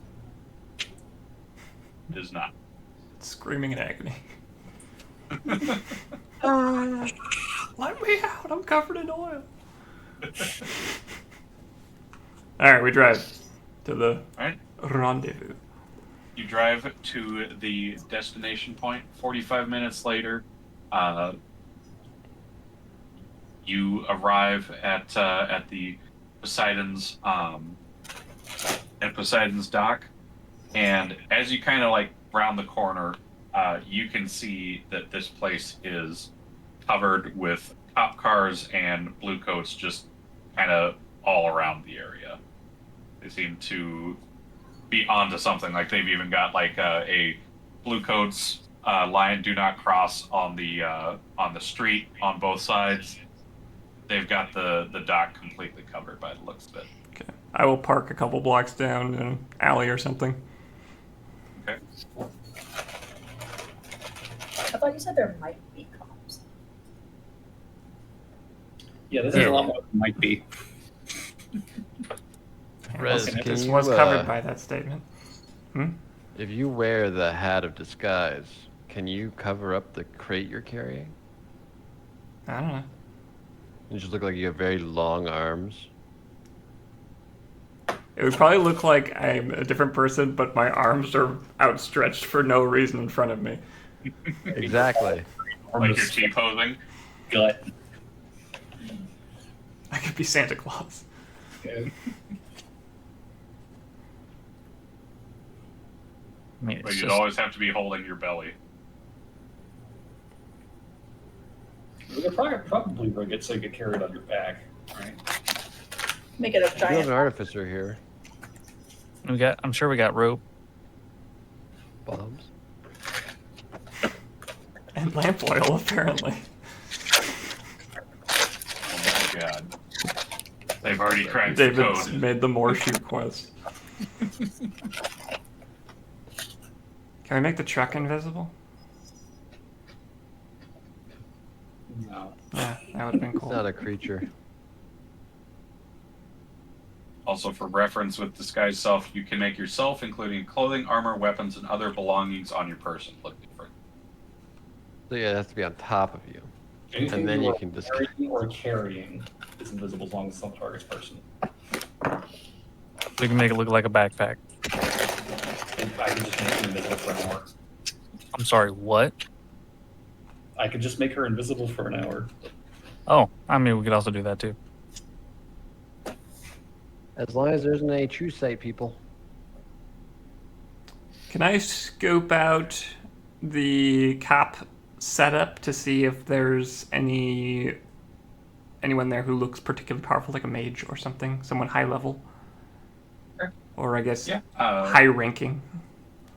It is not. Screaming in agony. Let me out! I'm covered in oil. All right, we drive to the All right. rendezvous. You drive to the destination point. 45 minutes later, you arrive at the Poseidon's dock, and as you kind of like round the corner, you can see that this place is covered with cop cars and blue coats, just kind of all around the area. They seem to be onto something. Like they've even got like a blue coats line "Do not cross" on the street on both sides. They've got the dock completely covered by the looks of it. Okay. I will park a couple blocks down in an alley or something. Okay. I thought you said there might be cops. Yeah, this is a lot more than Might be. Rez, It can just you, was covered by that statement. if you wear the hat of disguise, can you cover up the crate you're carrying? I don't know. You just look like you have very long arms. It would probably look like I'm a different person, but my arms are outstretched for no reason in front of me. Exactly. Like you're T-posing. gut. I could be Santa Claus. Okay. I mean, But it's you'd just, always have to be holding your belly. We could probably rig it so you could carry it on your back, right? Make it a You have giant. an artificer here. I'm sure we got rope. Bombs. And lamp oil, apparently. Oh my god. They've already cracked the David's code. made the more shoe quest. Can we make the truck invisible? No. Yeah, that would have been It's cool. not a creature. Also, for reference with disguise self, you can make yourself, including clothing, armor, weapons, and other belongings on your person, look different. So yeah, it has to be on top of you. Anything And then you you are can just wearing or carrying is invisible as long as it's not target's person. We can make it look like a backpack. And I can just make her invisible for an hour. I'm sorry, what? I could just make her invisible for an hour. Oh, I mean, we could also do that too. as long as there isn't any true sight people. Can I scope out the cop setup to see if there's anyone there who looks particularly powerful, like a mage or something, someone high level? Sure. Or I guess Yeah. high ranking.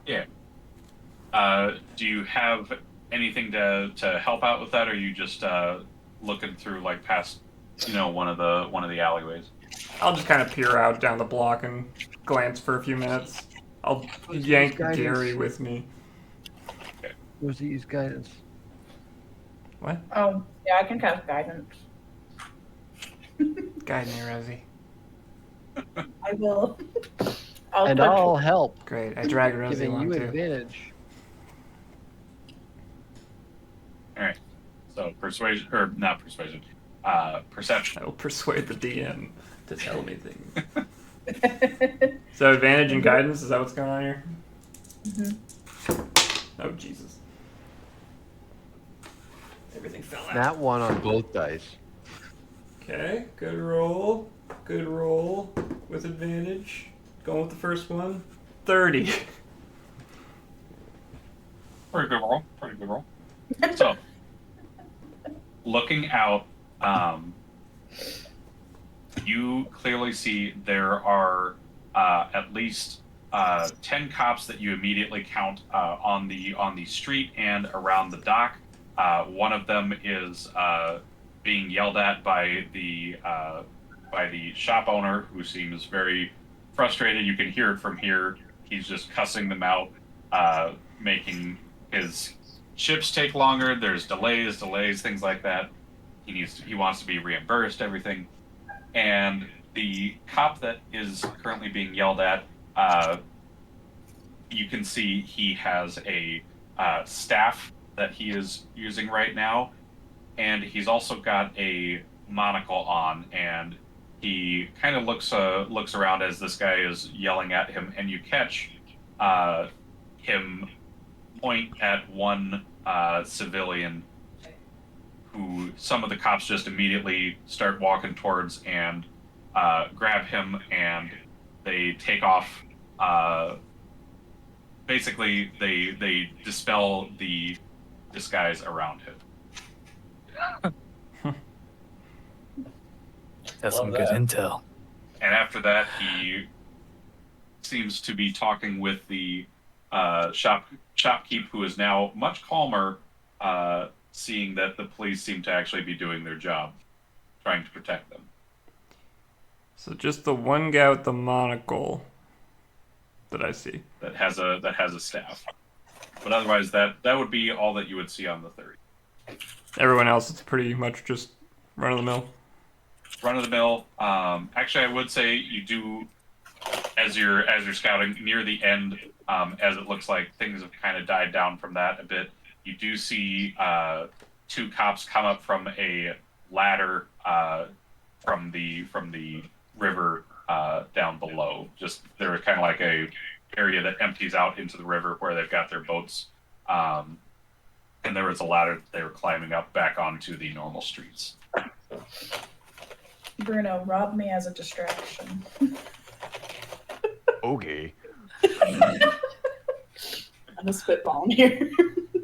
Yeah. Do you have anything to help out with that, or are you just looking through like past, one of the alleyways? I'll just kind of peer out down the block and glance for a few minutes. I'll yank guidance. Gary with me. Rosie, use guidance. What? Oh, yeah, I can cast guidance. Guide me, Rosie. I will. And I'll help, Great. I drag Rosie giving along you too. advantage. All right. So persuasion, or not persuasion, perception. I will persuade the DM to tell me things. So advantage and guidance, is that what's going on here? Oh, Jesus. Everything fell out. That one on both dice. Okay, good roll. Good roll with advantage. Going with the first one. 30. Pretty good roll. Pretty good roll. So, looking out, you clearly see there are at least 10 cops that you immediately count on the street and around the dock. One of them is being yelled at by the shop owner, who seems very frustrated. You can hear it from here. He's just cussing them out, making his ships take longer. There's delays, things like that. He wants to be reimbursed, everything. And the cop that is currently being yelled at, you can see he has a staff that he is using right now, and he's also got a monocle on, and he kind of looks around as this guy is yelling at him, and you catch him point at one civilian who some of the cops just immediately start walking towards and grab him, and they take off. Basically, they dispel the disguise around him. That's Love some that. good intel. And after that, he seems to be talking with the shopkeep, who is now much calmer, seeing that the police seem to actually be doing their job, trying to protect them. So just the one guy with the monocle that I see. That has a staff. But otherwise, that would be all that you would see on the 30. Everyone else, it's pretty much just run of the mill. Run of the mill. Actually, I would say you do, as you're scouting near the end, as it looks like things have kind of died down from that a bit. You do see 2 cops come up from a ladder from the river down below. Just they're kind of like a area that empties out into the river where they've got their boats, and there was a ladder that they were climbing up back onto the normal streets. Bruno, rob me as a distraction. Okay. I'm a spitballing here.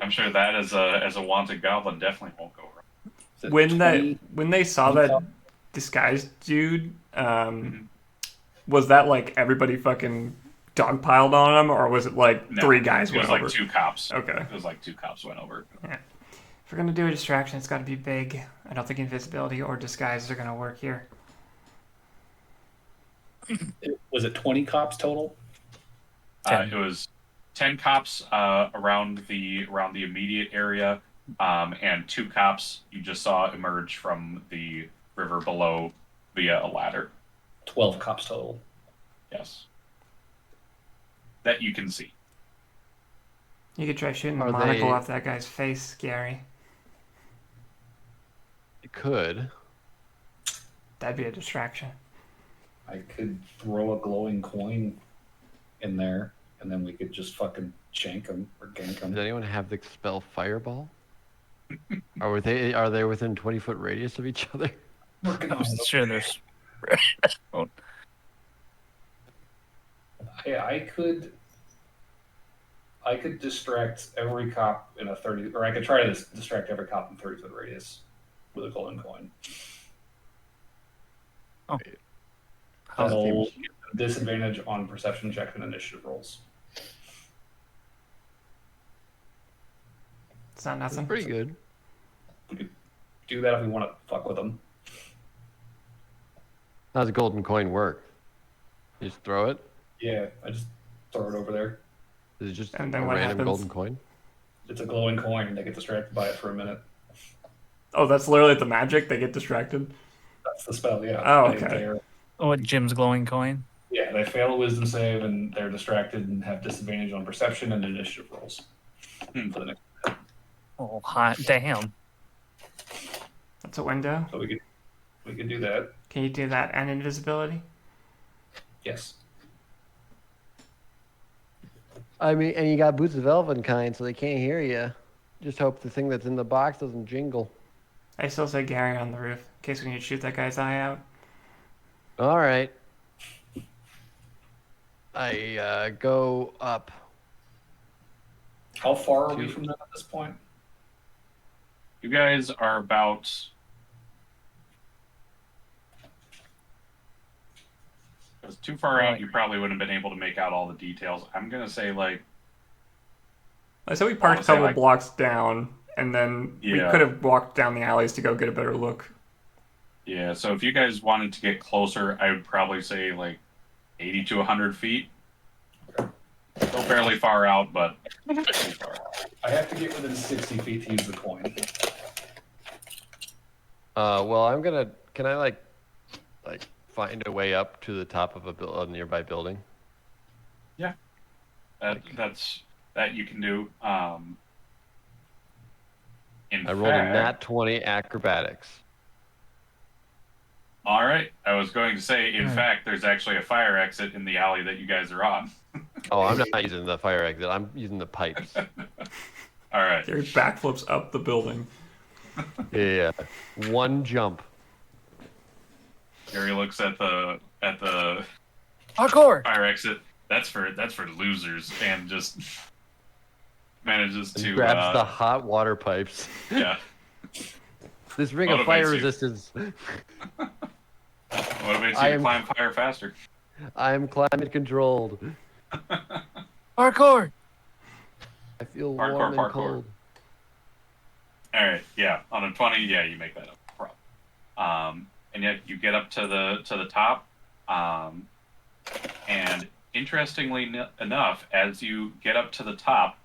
I'm sure that as a wanted goblin definitely won't go wrong. Is it When 20? they saw that disguised dude, was that like everybody fucking dogpiled on him, or was it like No, 3 guys It was went like over? 2 cops. Okay. It was like 2 cops went over. If we're gonna do a distraction, it's got to be big. I don't think invisibility or disguise are gonna work here. Was it 20 cops total? It was 10 cops around the immediate area, and 2 cops you just saw emerge from the river below via a ladder. 12 cops total. Yes, that you can see. You could try shooting the Are monocle they- off that guy's face, Gary. It could. That'd be a distraction. I could throw a glowing coin in there, and then we could just fucking shank him or gank Does him. anyone have the spell Fireball? Are they within 20-foot radius of each other? Working on I'm it. sure there's. I could distract every cop in a 30, or I could try to distract every cop in 30-foot radius with a golden coin. Oh. That'll give them disadvantage on perception check and initiative rolls. It's not That's nothing. pretty good. We could do that if we want to fuck with them. How does a golden coin work? You just throw it? Yeah, I just throw it over there. Is it just And then a what random happens? golden coin? It's a glowing coin, and they get distracted by it for a minute. Oh, that's literally the magic. They get distracted. That's the spell, yeah. Oh, They- okay. they're- What, Jim's glowing coin? Yeah, they fail a wisdom save, and they're distracted and have disadvantage on perception and initiative rolls. For the next, Oh, hot damn. That's a window. so we could do that. Can you do that and invisibility? Yes. I mean, and you got boots of elvenkind, so they can't hear you. Just hope the thing that's in the box doesn't jingle. I still say Gary on the roof, in case we need to shoot that guy's eye out. All right. I go up. How far are we from them at this point? You guys are about. It was too far out. You probably wouldn't have been able to make out all the details. I'm gonna say like. I said we parked a couple blocks down, and then we Yeah. could have walked down the alleys to go get a better look. Yeah, so if you guys wanted to get closer, I would probably say like 80 to 100 feet. Still fairly far out, but pretty far out. I have to get within 60 feet to use the coin. Well, I'm gonna. Can I like find a way up to the top of a nearby building? Yeah, that you can do. In I rolled a fact, nat 20 acrobatics. All right, I was going to say, in fact, there's actually a fire exit in the alley that you guys are on. Oh, I'm not using the fire exit. I'm using the pipes. All right. Gary backflips up the building. Yeah, one jump. Gary looks at the Parkour! fire exit. That's for losers, and just manages And to grabs the hot water pipes. Yeah. This ring of fire Motivates you. resistance. Motivates you to climb fire faster. I am climate controlled. Parkour! I feel Parkour, warm and parkour. cold. All right, yeah, on a 20, yeah, you make that up. And yet you get up to the top, and interestingly enough, as you get up to the top,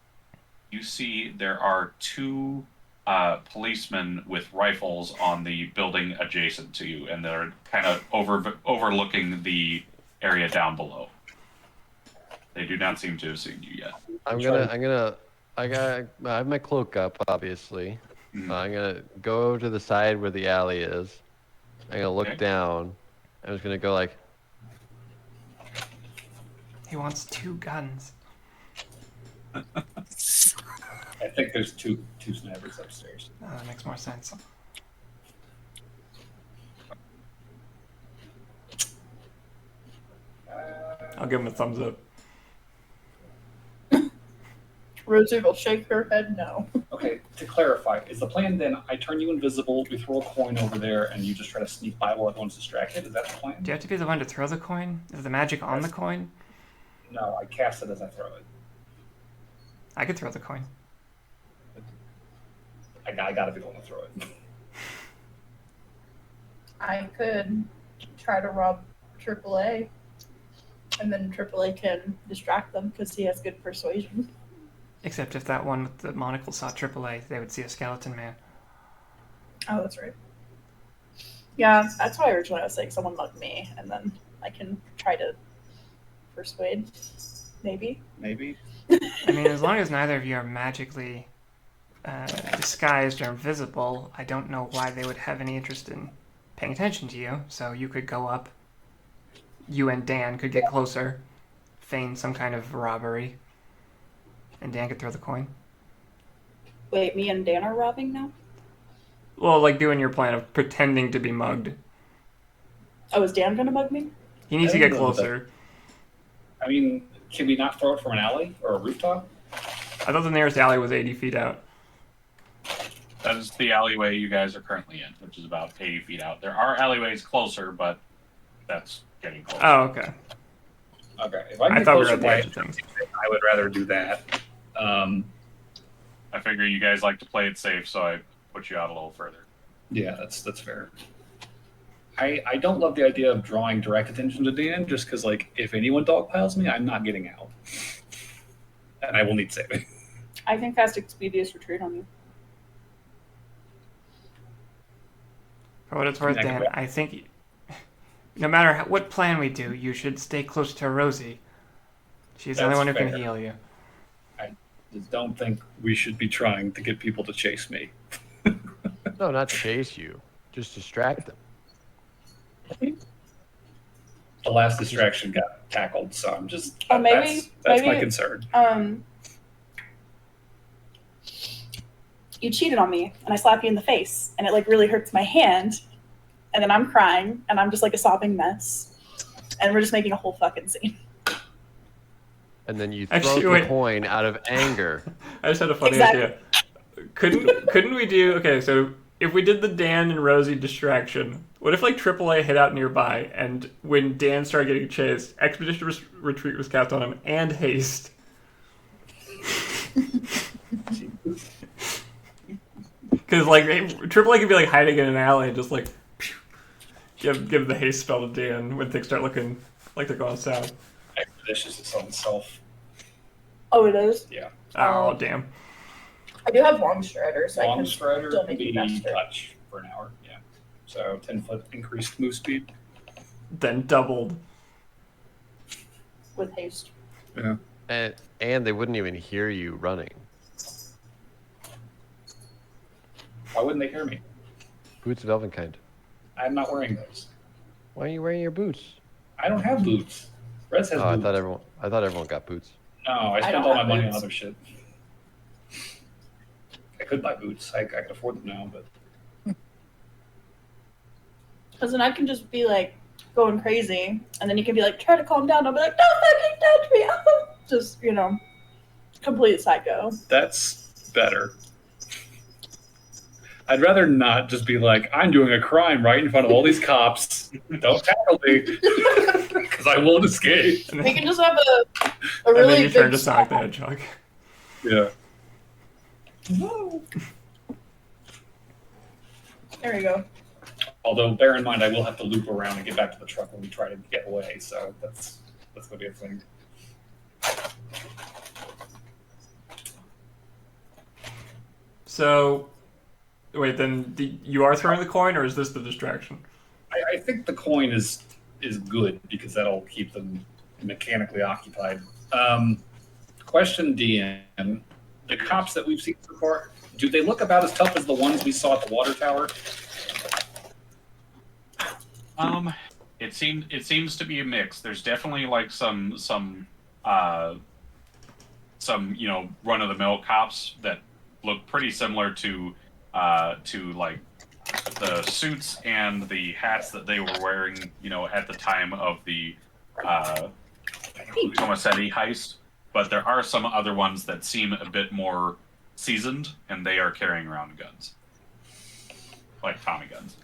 you see there are two policemen with rifles on the building adjacent to you, and they're kind of overlooking the area down below. They do not seem to have seen you yet. I have my cloak up, obviously. Mhm. I'm gonna go to the side where the alley is. I'm gonna look Okay. down. I'm just gonna go like, He wants 2 guns. I think there's two snipers upstairs. Oh, that makes more sense. I'll give him a thumbs up. Rosie will shake her head no. Okay, to clarify, is the plan then I turn you invisible, we throw a coin over there, and you just try to sneak by while everyone's distracted? Is that the plan? Do you have to be the one to throw the coin? Is the magic on the coin? No, I cast it as I throw it. I could throw the coin. I gotta be the one to throw it. I could try to rob AAA, and then AAA can distract them because he has good persuasion. Except if that one with the monocle saw AAA, they would see a skeleton man. Oh, that's right. Yeah, that's why originally I was saying someone mugged me, and then I can try to persuade. Maybe. I mean, as long as neither of you are magically disguised or invisible, I don't know why they would have any interest in paying attention to you. So you could go up. You and Dan could get closer, feign some kind of robbery, and Dan could throw the coin. Wait, me and Dan are robbing now? Well, like doing your plan of pretending to be mugged. Oh, is Dan gonna mug me? He needs to I get don't know closer. I mean, can we not throw it from an alley or a rooftop? I thought the nearest alley was 80 feet out. That is the alleyway you guys are currently in, which is about 80 feet out. There are alleyways closer, but that's getting closer. Oh, okay. Okay, if I can I get thought we were closer at the by, edge of things. I would rather do that. I figure you guys like to play it safe, so I put you out a little further. Yeah, that's fair. I don't love the idea of drawing direct attention to Dan, just because, like, if anyone dogpiles me, I'm not getting out. And I will need saving. I can cast Expeditious Retreat on you. For what it's worth, Yeah, Dan, I think no matter what plan we do, you should stay close to Rosie. She's the only That's one who can fair. heal you. Just don't think we should be trying to get people to chase me. no, not chase you, just distract them. The last distraction got tackled, so I'm just. Oh, maybe- that's my maybe- concern. You cheated on me, and I slap you in the face, and it like really hurts my hand, and then I'm crying, and I'm just like a sobbing mess, and we're just making a whole fucking scene. and then you throw Actually, the wait. coin out of anger. I just had a funny Exactly. idea. Couldn't we do okay? So if we did the Dan and Rosie distraction, what if like AAA hit out nearby, and when Dan started getting chased, Expeditious Retreat was cast on him and haste. Because like AAA could be like hiding in an alley and just like give the haste spell to Dan when things start looking like they're going south. Expeditious its own self. Oh, it is. Yeah. Oh damn! I do have long strider, so I Long can strider still would make be it faster. touch for an hour. Yeah. So 10-foot increased move speed. Then doubled. with haste. Yeah. And they wouldn't even hear you running. Why wouldn't they hear me? Boots of Elvenkind. I'm not wearing those. Why are you wearing your boots? I don't have boots. Rez has Oh, I boots. thought everyone got boots. No, I spent don't all my have money on boots. other shit. I could buy boots. I could afford them now, but Because then I can just be like going crazy, and then you can be like, try to calm down. I'll be like, don't fucking touch me. Just, complete psycho. that's better. I'd rather not just be like, I'm doing a crime right in front of all these cops. Don't tackle me, because I won't escape. And We then, can just have a and really then you big turn to Sonic the Hedgehog. Yeah. There you go. Although, bear in mind, I will have to loop around and get back to the truck when we try to get away. So that's going to be a thing. So, wait, then you are throwing the coin, or is this the distraction? I think the coin is good because that'll keep them mechanically occupied. Question, DM: the cops that we've seen so far, do they look about as tough as the ones we saw at the water tower? It seems to be a mix. There's definitely like some run of the mill cops that look pretty similar to like the suits and the hats that they were wearing, at the time of the Tomasetti heist. But there are some other ones that seem a bit more seasoned, and they are carrying around guns, like Tommy guns.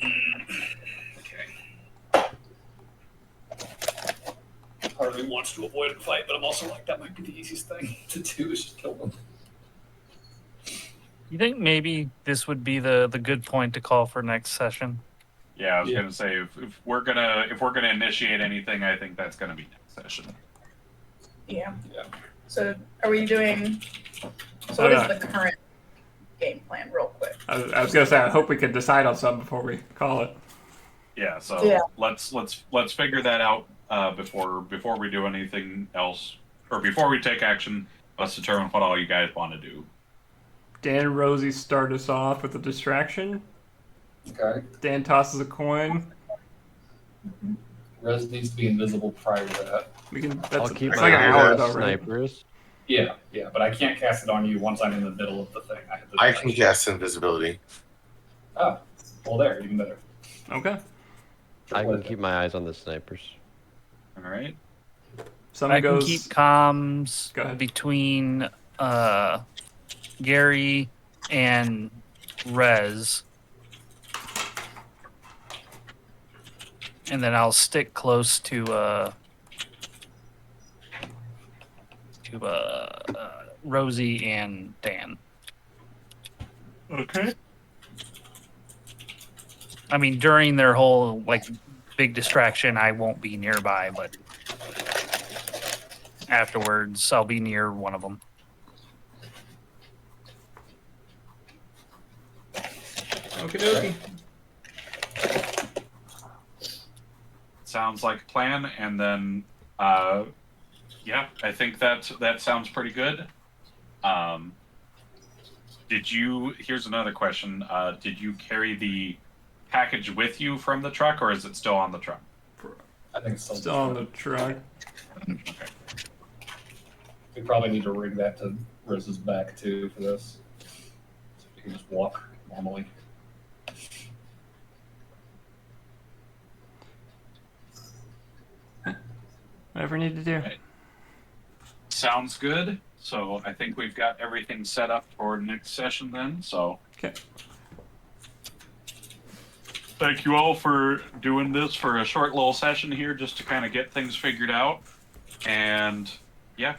Okay. Part of me wants to avoid a fight, but I'm also like, that might be the easiest thing to do is just kill them. You think maybe this would be the good point to call for next session? Yeah, I was gonna say if we're gonna initiate anything, I think that's gonna be next session. Yeah. Yeah. So, are we doing? So, what is the current game plan, real quick? I was gonna say, I hope we can decide on something before we call it. Yeah, so Yeah. let's figure that out before we do anything else, or before we take action. Let's determine what all you guys want to do. Dan and Rosie start us off with a distraction. Okay. Dan tosses a coin. Rez needs to be invisible prior to that. We can. I'll That's keep it's my like an eyes hour on though, right? snipers. Yeah, but I can't cast it on you once I'm in the middle of the thing. I can cast invisibility. Oh, well, there, even better. Okay. I can keep my eyes on the snipers. All right. Someone I can goes. keep comms Go ahead. between Gary and Rez. And then I'll stick close to Rosie and Dan. Okay. I mean, during their whole big distraction, I won't be nearby, but afterwards, I'll be near one of them. Okie dokie. Sounds like a plan, and then yeah, I think that sounds pretty good. Here's another question. Did you carry the package with you from the truck, or is it still on the truck? I think it's Still on the truck. Okay. We probably need to rig that to Rez's back too for this. So we can just walk normally. Whatever you need to do. Right. Sounds good. So I think we've got everything set up for next session then. So Okay. thank you all for doing this for a short little session here just to kind of get things figured out. And yeah,